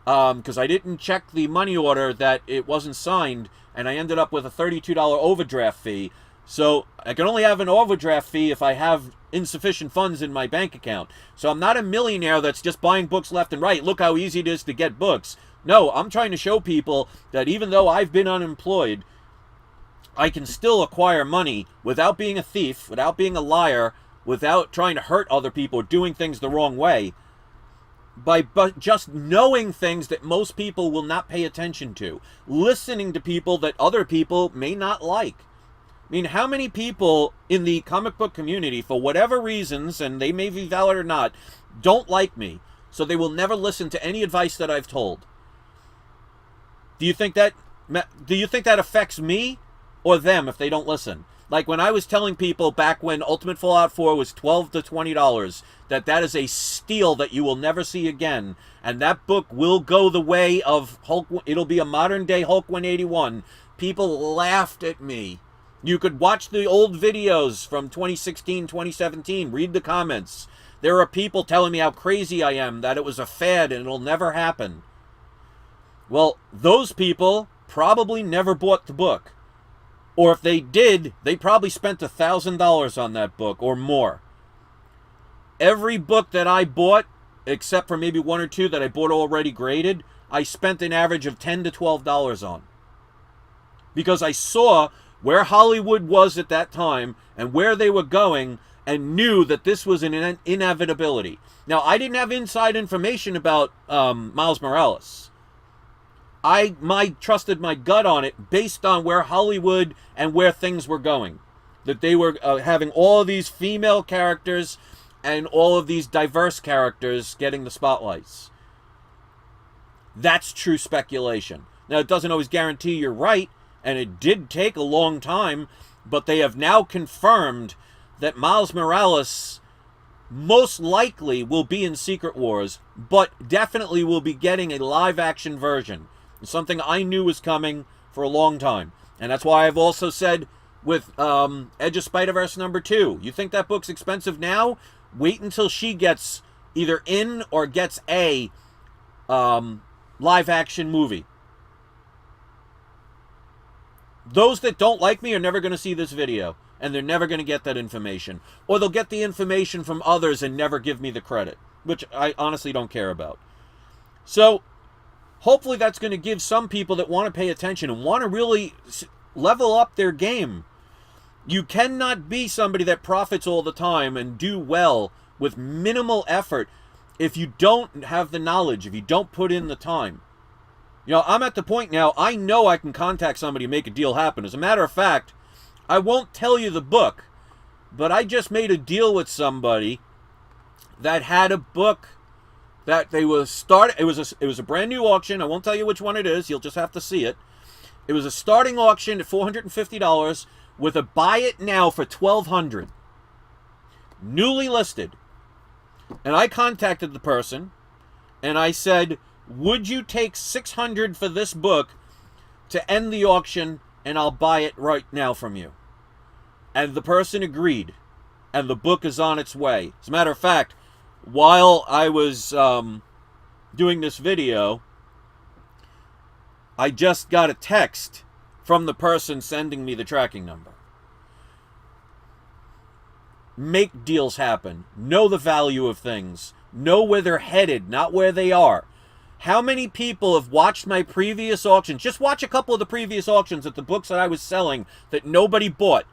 because I didn't check the money order that it wasn't signed, and I ended up with a $32 overdraft fee. So I can only have an overdraft fee if I have insufficient funds in my bank account. So I'm not a millionaire that's just buying books left and right. Look how easy it is to get books. No, I'm trying to show people that even though I've been unemployed, I can still acquire money without being a thief, without being a liar, without trying to hurt other people, doing things the wrong way, by just knowing things that most people will not pay attention to, listening to people that other people may not like. I mean, how many people in the comic book community, for whatever reasons, and they may be valid or not, don't like me, so they will never listen to any advice that I've told? Do you think that affects me or them if they don't listen? Like when I was telling people back when Ultimate Fallout 4 was $12 to $20, that is a steal that you will never see again, and that book will go the way of Hulk. It'll be a modern day Hulk 181. People laughed at me. You could watch the old videos from 2016, 2017, read the comments. There are people telling me how crazy I am, that it was a fad and it'll never happen. Well, those people probably never bought the book. Or if they did, they probably spent $1,000 on that book or more. Every book that I bought, except for maybe one or two that I bought already graded, I spent an average of $10 to $12 on. Because I saw where Hollywood was at that time and where they were going and knew that this was an inevitability. Now, I didn't have inside information about Miles Morales. I trusted my gut on it based on where Hollywood and where things were going. That they were having all of these female characters and all of these diverse characters getting the spotlights. That's true speculation. Now, it doesn't always guarantee you're right, and it did take a long time, but they have now confirmed that Miles Morales most likely will be in Secret Wars, but definitely will be getting a live-action version. Something I knew was coming for a long time. And that's why I've also said with Edge of Spider-Verse #2, you think that book's expensive now? Wait until she gets either in or gets a live-action movie. Those that don't like me are never going to see this video, and they're never going to get that information. Or they'll get the information from others and never give me the credit, which I honestly don't care about. So hopefully that's going to give some people that want to pay attention and want to really level up their game. You cannot be somebody that profits all the time and do well with minimal effort if you don't have the knowledge, if you don't put in the time. You know, I'm at the point now, I know I can contact somebody and make a deal happen. As a matter of fact, I won't tell you the book, but I just made a deal with somebody that had a book that they was start. It was a brand new auction. I won't tell you which one it is. You'll just have to see it. It was a starting auction at $450 with a buy it now for $1,200. Newly listed. And I contacted the person and I said, would you take $600 for this book to end the auction, and I'll buy it right now from you? And the person agreed, and the book is on its way. As a matter of fact, while I was doing this video, I just got a text from the person sending me the tracking number. Make deals happen. Know the value of things. Know where they're headed, not where they are. How many people have watched my previous auctions? Just watch a couple of the previous auctions at the books that I was selling that nobody bought,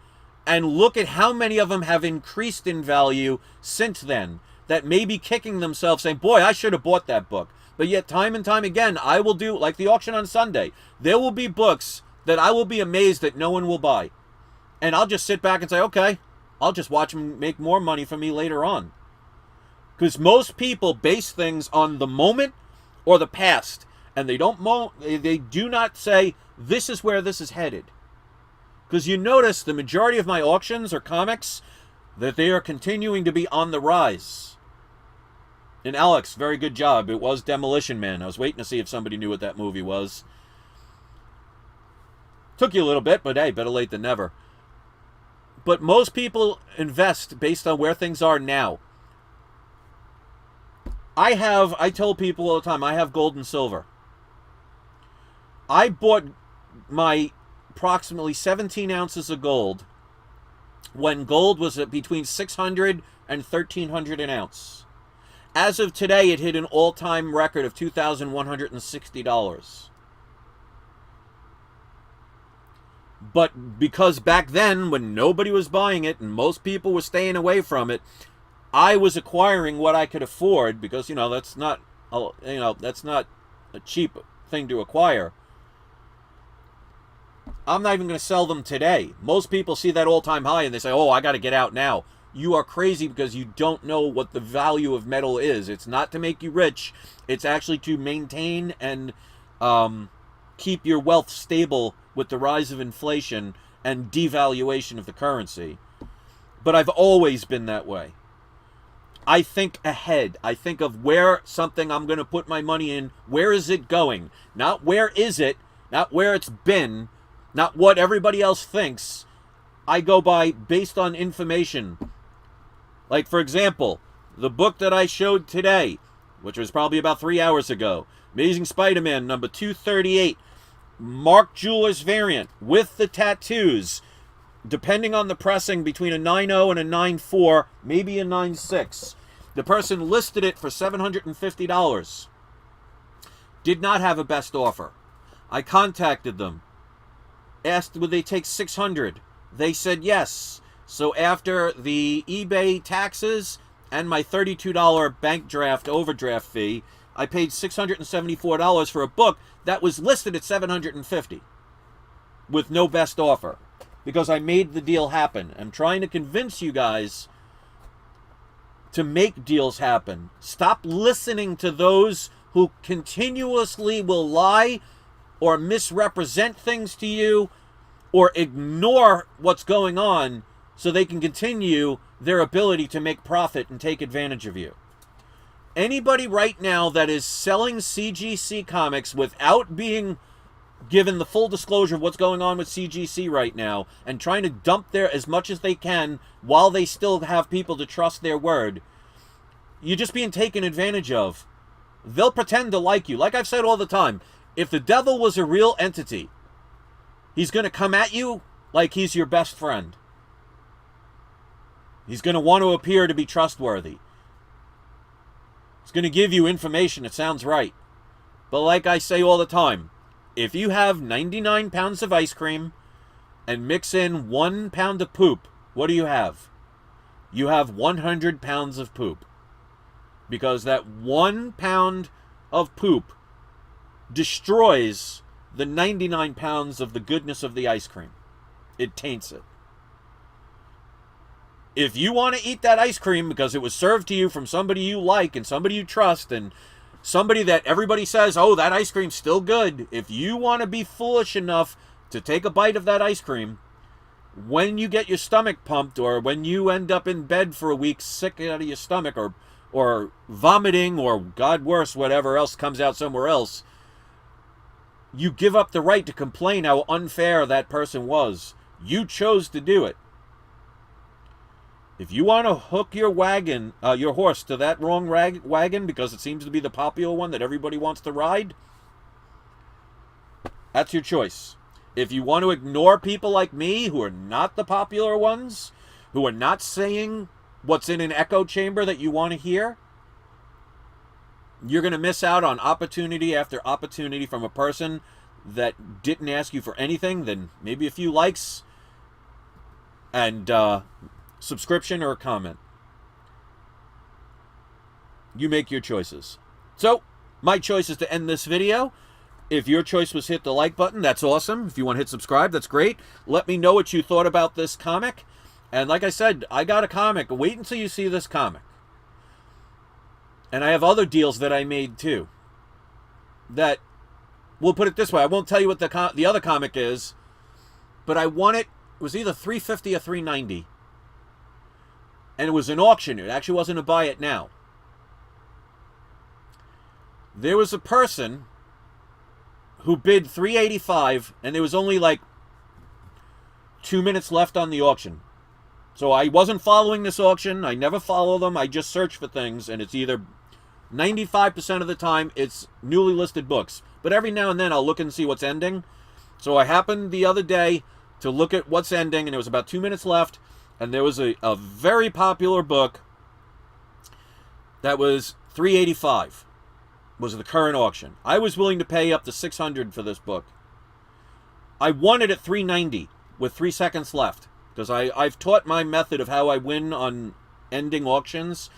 and look at how many of them have increased in value since then, that may be kicking themselves saying, boy, I should have bought that book. But yet time and time again, I will do, like the auction on Sunday, there will be books that I will be amazed that no one will buy. And I'll just sit back and say, okay, I'll just watch them make more money for me later on. Because most people base things on the moment or the past, and they do not say, this is where this is headed. Because you notice the majority of my auctions are comics that they are continuing to be on the rise. And Alex, very good job. It was Demolition Man. I was waiting to see if somebody knew what that movie was. Took you a little bit, but hey, better late than never. But most people invest based on where things are now. I tell people all the time, I have gold and silver. I bought my approximately 17 ounces of gold when gold was at between $600 and $1,300 an ounce. As of today, it hit an all-time record of $2,160. But because back then, when nobody was buying it and most people were staying away from it, I was acquiring what I could afford because, that's not a cheap thing to acquire. I'm not even going to sell them today. Most people see that all-time high and they say, oh, I got to get out now. You are crazy because you don't know what the value of metal is. It's not to make you rich. It's actually to maintain and keep your wealth stable with the rise of inflation and devaluation of the currency. But I've always been that way. I think ahead. I think of where something I'm going to put my money in. Where is it going? Not where is it. Not where it's been. Not what everybody else thinks. I go by based on information. Like, for example, the book that I showed today, which was probably about 3 hours ago, Amazing Spider-Man number 238, Mark Jewelers variant with the tattoos, depending on the pressing, between a 9.0 and a 9.4, maybe a 9.6. The person listed it for $750. Did not have a best offer. I contacted them. Asked would they take $600. They said yes. So after the eBay taxes and my $32 bank draft overdraft fee, I paid $674 for a book that was listed at $750 with no best offer because I made the deal happen. I'm trying to convince you guys to make deals happen. Stop listening to those who continuously will lie or misrepresent things to you or ignore what's going on so they can continue their ability to make profit and take advantage of you. Anybody right now that is selling CGC comics without being given the full disclosure of what's going on with CGC right now and trying to dump there as much as they can while they still have people to trust their word, you're just being taken advantage of. They'll pretend to like you. Like I've said all the time, if the devil was a real entity, he's going to come at you like he's your best friend. He's going to want to appear to be trustworthy. He's going to give you information that sounds right. But like I say all the time, if you have 99 pounds of ice cream and mix in 1 pound of poop, what do you have? You have 100 pounds of poop. Because that 1 pound of poop destroys the 99 pounds of the goodness of the ice cream. It taints it. If you want to eat that ice cream because it was served to you from somebody you like and somebody you trust and somebody that everybody says, oh, that ice cream's still good. If you want to be foolish enough to take a bite of that ice cream, when you get your stomach pumped or when you end up in bed for a week sick out of your stomach or vomiting or, God worse, whatever else comes out somewhere else, you give up the right to complain how unfair that person was. You chose to do it. If you want to hook your horse to that wrong wagon because it seems to be the popular one that everybody wants to ride, that's your choice. If you want to ignore people like me who are not the popular ones, who are not saying what's in an echo chamber that you want to hear, you're going to miss out on opportunity after opportunity from a person that didn't ask you for anything, then maybe a few likes and subscription or a comment. You make your choices. So, my choice is to end this video. If your choice was hit the like button, that's awesome. If you want to hit subscribe, that's great. Let me know what you thought about this comic. And like I said, I got a comic. Wait until you see this comic. And I have other deals that I made too. That, we'll put it this way, I won't tell you what the other comic is, but I won it. It was either $350 or $390. And it was an auction. It actually wasn't a buy it now. There was a person who bid $385, and there was only like 2 minutes left on the auction. So I wasn't following this auction. I never follow them. I just search for things, and it's either 95% of the time it's newly listed books. But every now and then I'll look and see what's ending. So I happened the other day to look at what's ending, and there was about 2 minutes left. And there was a very popular book that was $385 was the current auction. I was willing to pay up to $600 for this book. I won it at $390 with 3 seconds left, because I've taught my method of how I win on ending auctions.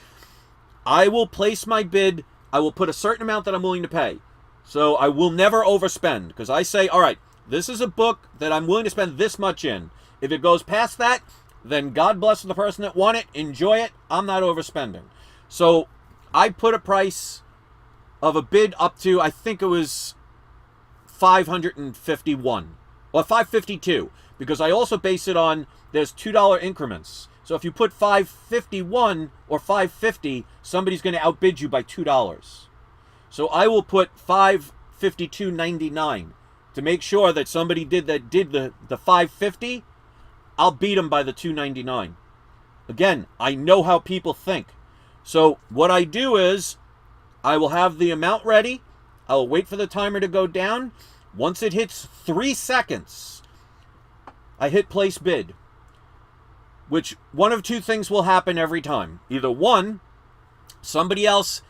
I will place my bid. I will put a certain amount that I'm willing to pay. So I will never overspend, because I say, all right, this is a book that I'm willing to spend this much in. If it goes past that, then God bless the person that won it. Enjoy it. I'm not overspending. So I put a price of a bid up to, I think it was 551 or 552, because I also base it on, there's $2 increments. So if you put 551 or 550, somebody's going to outbid you by $2. So I will put 552.99 to make sure that somebody did the 550. I'll beat them by the $2.99. Again, I know how people think. So what I do is I will have the amount ready. I will wait for the timer to go down. Once it hits 3 seconds, I hit place bid, which one of two things will happen every time. Either one, somebody else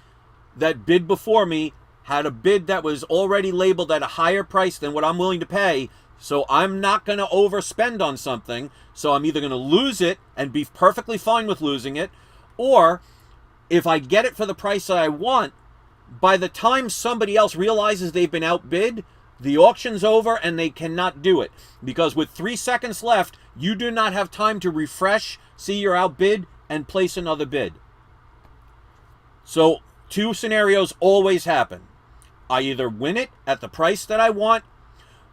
that bid before me had a bid that was already labeled at a higher price than what I'm willing to pay, so I'm not going to overspend on something, so I'm either going to lose it and be perfectly fine with losing it, or if I get it for the price that I want, by the time somebody else realizes they've been outbid, the auction's over and they cannot do it. Because with 3 seconds left, you do not have time to refresh, see you're outbid, and place another bid. So 2 scenarios always happen. I either win it at the price that I want,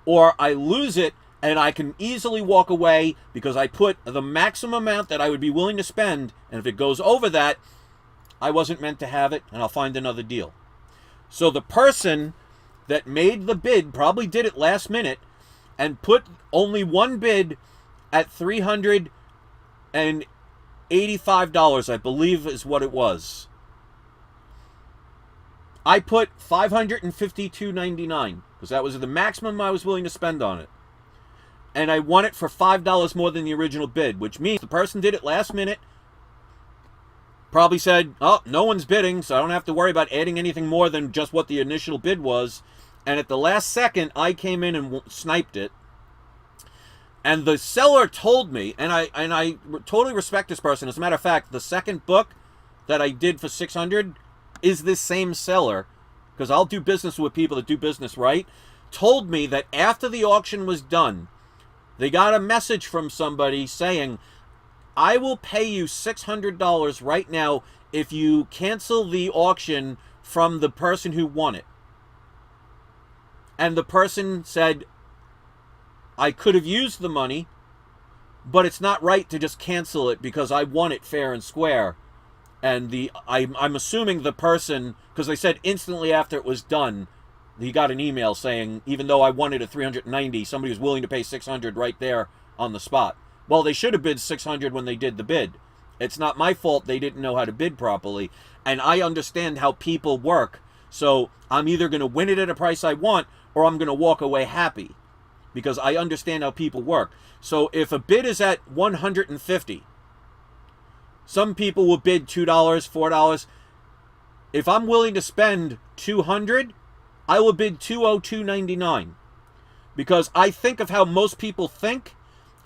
or I lose it and I can easily walk away because I put the maximum amount that I would be willing to spend, and if it goes over that, I wasn't meant to have it, and I'll find another deal. So the person that made the bid probably did it last minute and put only one bid at $385, I believe is what it was. I put $552.99 because that was the maximum I was willing to spend on it. And I won it for $5 more than the original bid, which means the person did it last minute, probably said, oh, no one's bidding, so I don't have to worry about adding anything more than just what the initial bid was. And at the last second, I came in and sniped it. And the seller told me, and I totally respect this person. As a matter of fact, the second book that I did for $600 is this same seller, because I'll do business with people that do business right, told me that after the auction was done, they got a message from somebody saying, I will pay you $600 right now if you cancel the auction from the person who won it. And the person said, I could have used the money, but it's not right to just cancel it because I won it fair and square. And I'm assuming the person, because they said instantly after it was done, he got an email saying, even though I won it at $390, somebody was willing to pay $600 right there on the spot. Well, they should have bid $600 when they did the bid. It's not my fault they didn't know how to bid properly. And I understand how people work. So I'm either going to win it at a price I want, or I'm going to walk away happy. Because I understand how people work. So if a bid is at $150, some people will bid $2, $4. If I'm willing to spend $200, I will bid $202.99. Because I think of how most people think.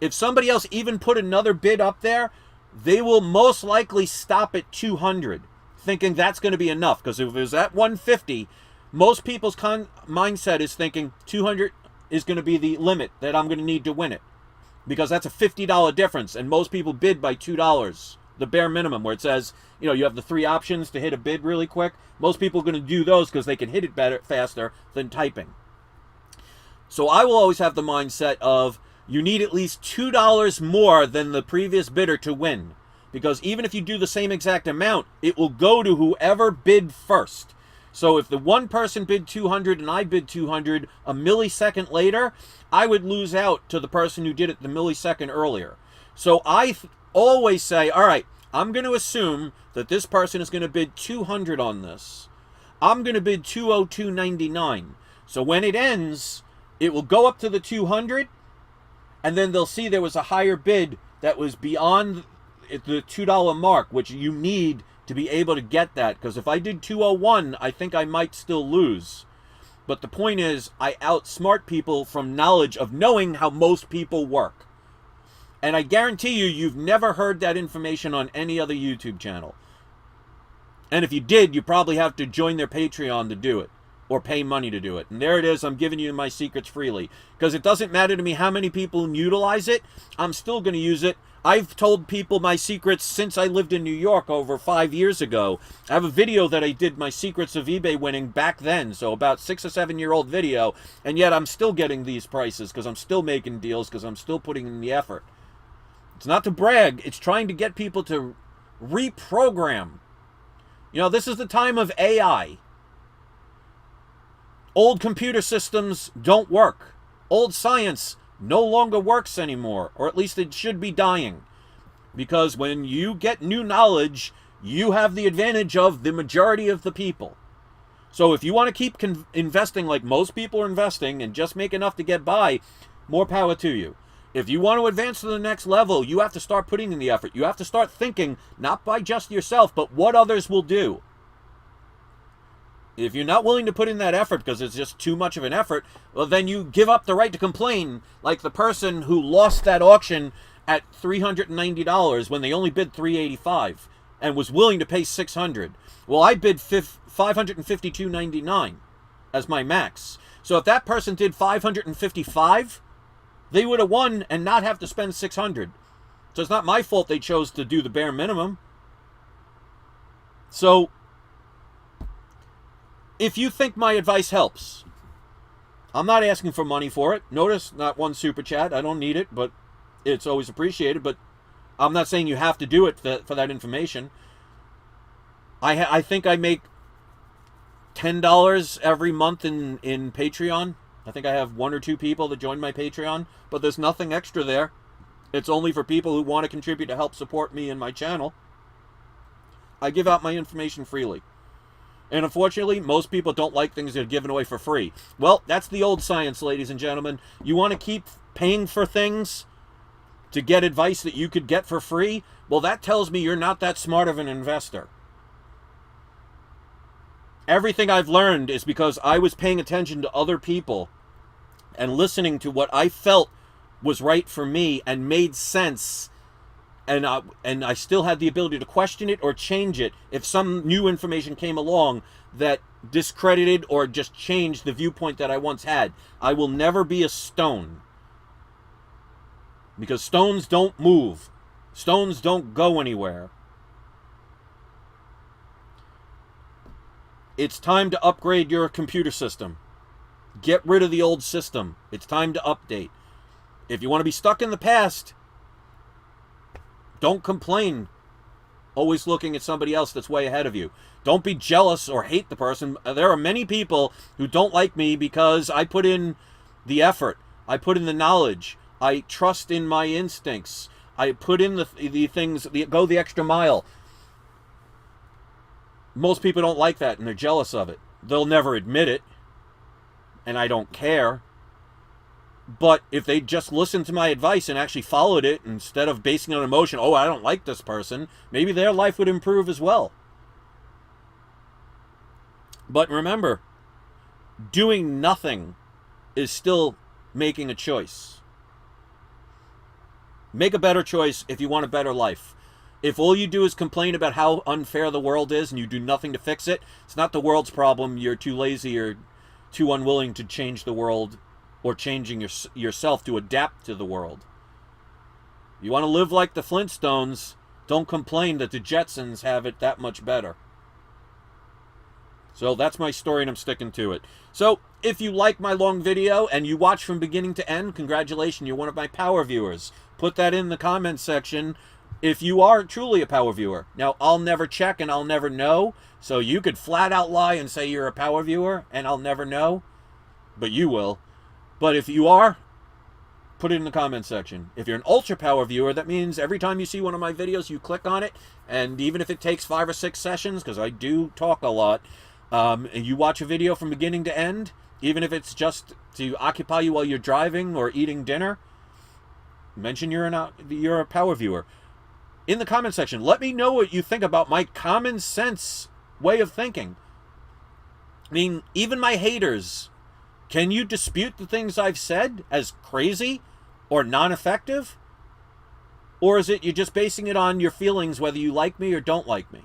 If somebody else even put another bid up there, they will most likely stop at $200, thinking that's going to be enough. Because if it was at $150, most people's mindset is thinking $200 is going to be the limit that I'm going to need to win it. Because that's a $50 difference, and most people bid by $2, the bare minimum, where it says, you have the 3 options to hit a bid really quick. Most people are going to do those because they can hit it better, faster than typing. So I will always have the mindset of, you need at least $2 more than the previous bidder to win. Because even if you do the same exact amount, it will go to whoever bid first. So if the one person bid $200 and I bid $200 a millisecond later, I would lose out to the person who did it the millisecond earlier. So I always say, all right, I'm going to assume that this person is going to bid $200 on this. I'm going to bid $202.99. So when it ends, it will go up to the $200, and then they'll see there was a higher bid that was beyond the $2 mark, which you need to be able to get that. Because if I did 201, I think I might still lose. But the point is, I outsmart people from knowledge of knowing how most people work. And I guarantee you, you've never heard that information on any other YouTube channel. And if you did, you probably have to join their Patreon to do it, or pay money to do it. And there it is, I'm giving you my secrets freely. Because it doesn't matter to me how many people utilize it, I'm still going to use it. I've told people my secrets since I lived in New York over 5 years ago. I have a video that I did, my secrets of eBay winning, back then. So about 6 or 7 year old video. And yet I'm still getting these prices because I'm still making deals, because I'm still putting in the effort. It's not to brag. It's trying to get people to reprogram. You know, this is the time of AI. Old computer systems don't work. Old science no longer works anymore, or at least it should be dying. Because when you get new knowledge, you have the advantage of the majority of the people. So if you want to keep investing like most people are investing and just make enough to get by, more power to you. If you want to advance to the next level, you have to start putting in the effort. You have to start thinking, not by just yourself, but what others will do. If you're not willing to put in that effort because it's just too much of an effort, well, then you give up the right to complain, like the person who lost that auction at $390 when they only bid $385 and was willing to pay $600. Well, I bid $552.99 as my max. So if that person did $555, they would have won and not have to spend $600. So it's not my fault they chose to do the bare minimum. So if you think my advice helps, I'm not asking for money for it. Notice, not one super chat. I don't need it, but it's always appreciated. But I'm not saying you have to do it for that information. I think I make $10 every month in Patreon. I think I have 1 or 2 people that join my Patreon, but there's nothing extra there. It's only for people who want to contribute to help support me and my channel. I give out my information freely. And unfortunately, most people don't like things that are given away for free. Well, that's the old science, ladies and gentlemen. You want to keep paying for things to get advice that you could get for free? Well, that tells me you're not that smart of an investor. Everything I've learned is because I was paying attention to other people and listening to what I felt was right for me and made sense. And I still had the ability to question it or change it if some new information came along that discredited or just changed the viewpoint that I once had. I will never be a stone. Because stones don't move. Stones don't go anywhere. It's time to upgrade your computer system. Get rid of the old system. It's time to update. If you want to be stuck in the past, don't complain, always looking at somebody else that's way ahead of you. Don't be jealous or hate the person. There are many people who don't like me because I put in the effort. I put in the knowledge. I trust in my instincts. I put in the things, go the extra mile. Most people don't like that and they're jealous of it. They'll never admit it, and I don't care. But if they just listened to my advice and actually followed it instead of basing it on emotion, oh, I don't like this person, maybe their life would improve as well. But remember, doing nothing is still making a choice. Make a better choice if you want a better life. If all you do is complain about how unfair the world is and you do nothing to fix it, it's not the world's problem. You're too lazy or too unwilling to change the world or changing yourself to adapt to the world. You want to live like the Flintstones, don't complain that the Jetsons have it that much better. So that's my story and I'm sticking to it. So if you like my long video and you watch from beginning to end, congratulations, you're one of my power viewers. Put that in the comments section if you are truly a power viewer. Now, I'll never check and I'll never know. So you could flat out lie and say you're a power viewer and I'll never know. But you will. But if you are, put it in the comments section. If you're an ultra power viewer, that means every time you see one of my videos, you click on it. And even if it takes 5 or 6 sessions, because I do talk a lot, and you watch a video from beginning to end, even if it's just to occupy you while you're driving or eating dinner, Mention you're a power viewer. In the comment section, let me know what you think about my common sense way of thinking. I mean, even my haters, can you dispute the things I've said as crazy or non-effective? Or is it you're just basing it on your feelings, whether you like me or don't like me?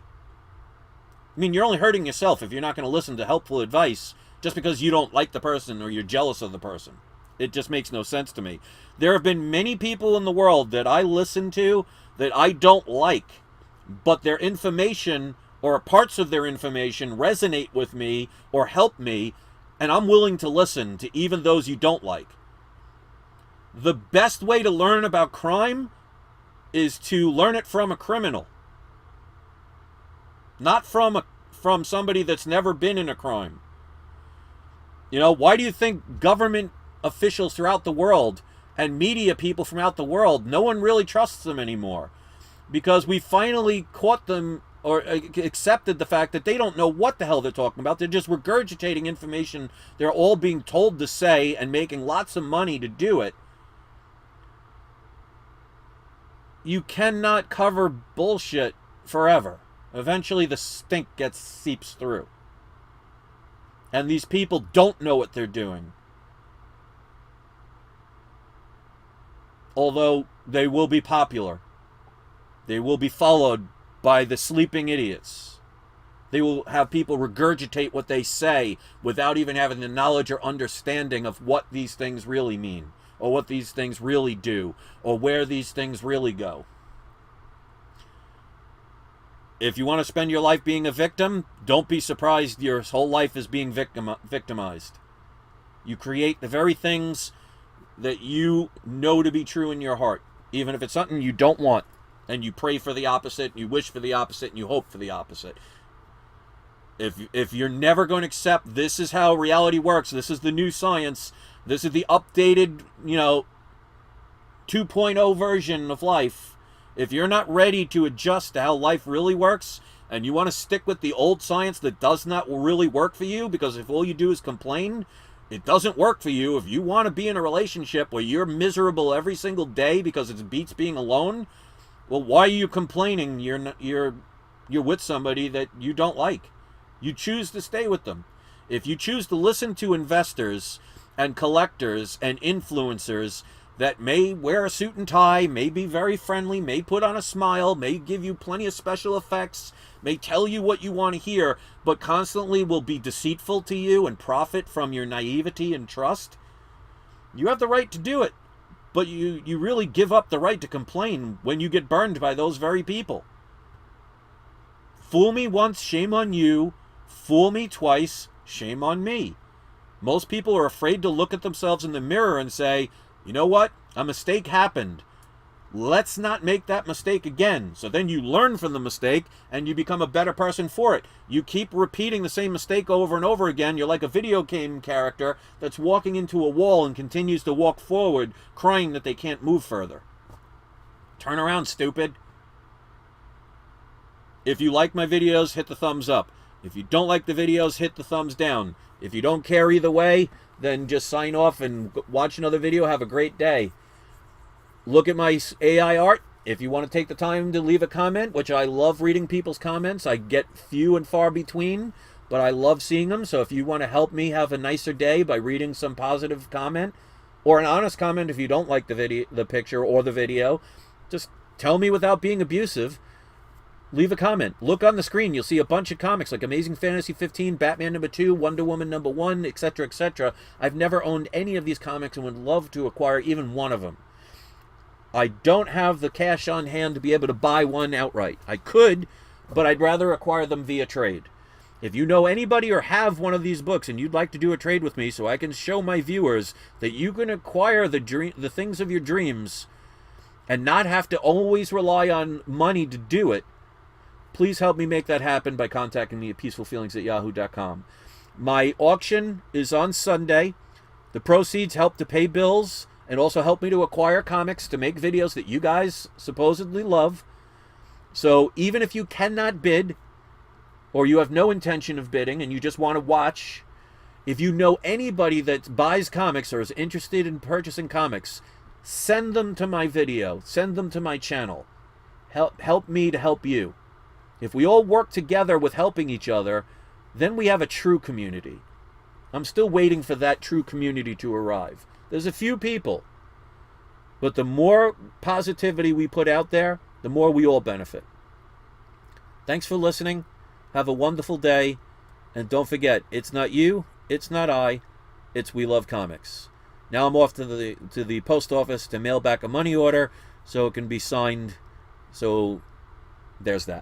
I mean, you're only hurting yourself if you're not going to listen to helpful advice just because you don't like the person or you're jealous of the person. It just makes no sense to me. There have been many people in the world that I listen to that I don't like, but their information or parts of their information resonate with me or help me, and I'm willing to listen to even those you don't like. The best way to learn about crime is to learn it from a criminal. Not from somebody that's never been in a crime. You know, why do you think government officials throughout the world and media people throughout the world, no one really trusts them anymore? Because we finally caught them or accepted the fact that they don't know what the hell they're talking about. They're just regurgitating information they're all being told to say and making lots of money to do it. You cannot cover bullshit forever. Eventually the stink seeps through. And these people don't know what they're doing. Although they will be popular. They will be followed by the sleeping idiots. They will have people regurgitate what they say without even having the knowledge or understanding of what these things really mean, or what these things really do, or where these things really go. If you want to spend your life being a victim, don't be surprised your whole life is being victimized. You create the very things that you know to be true in your heart, even if it's something you don't want, and you pray for the opposite, and you wish for the opposite, and you hope for the opposite. If you're never going to accept this is how reality works, this is the new science, this is the updated, 2.0 version of life, if you're not ready to adjust to how life really works, and you want to stick with the old science that does not really work for you, because if all you do is complain, it doesn't work for you. If you want to be in a relationship where you're miserable every single day because it beats being alone, well, why are you complaining? You're with somebody that you don't like. You choose to stay with them. If you choose to listen to investors and collectors and influencers that may wear a suit and tie, may be very friendly, may put on a smile, may give you plenty of special effects, may tell you what you want to hear, but constantly will be deceitful to you and profit from your naivety and trust, you have the right to do it. But you really give up the right to complain when you get burned by those very people. Fool me once, shame on you. Fool me twice, shame on me. Most people are afraid to look at themselves in the mirror and say, you know what? A mistake happened. Let's not make that mistake again. So then you learn from the mistake and you become a better person for it. You keep repeating the same mistake over and over again. You're like a video game character that's walking into a wall and continues to walk forward, crying that they can't move further. Turn around, stupid. If you like my videos, hit the thumbs up. If you don't like the videos, hit the thumbs down. If you don't care either way, then just sign off and watch another video. Have a great day. Look at my AI art. If you want to take the time to leave a comment, which I love reading people's comments. I get few and far between, but I love seeing them. So if you want to help me have a nicer day by reading some positive comment or an honest comment, if you don't like the picture or the video, just tell me without being abusive. Leave a comment. Look on the screen. You'll see a bunch of comics like Amazing Fantasy 15, Batman #2, Wonder Woman #1, etc., etc. I've never owned any of these comics and would love to acquire even one of them. I don't have the cash on hand to be able to buy one outright. I could, but I'd rather acquire them via trade. If you know anybody or have one of these books and you'd like to do a trade with me so I can show my viewers that you can acquire the things of your dreams and not have to always rely on money to do it, please help me make that happen by contacting me at peacefulfeelings@yahoo.com. My auction is on Sunday. The proceeds help to pay bills and also help me to acquire comics to make videos that you guys supposedly love. So even if you cannot bid or you have no intention of bidding and you just want to watch, if you know anybody that buys comics or is interested in purchasing comics, send them to my video. Send them to my channel. Help me to help you. If we all work together with helping each other, then we have a true community. I'm still waiting for that true community to arrive. There's a few people. But the more positivity we put out there, the more we all benefit. Thanks for listening. Have a wonderful day. And don't forget, it's not you, it's not I, it's We Love Comics. Now I'm off to the post office to mail back a money order so it can be signed. So there's that.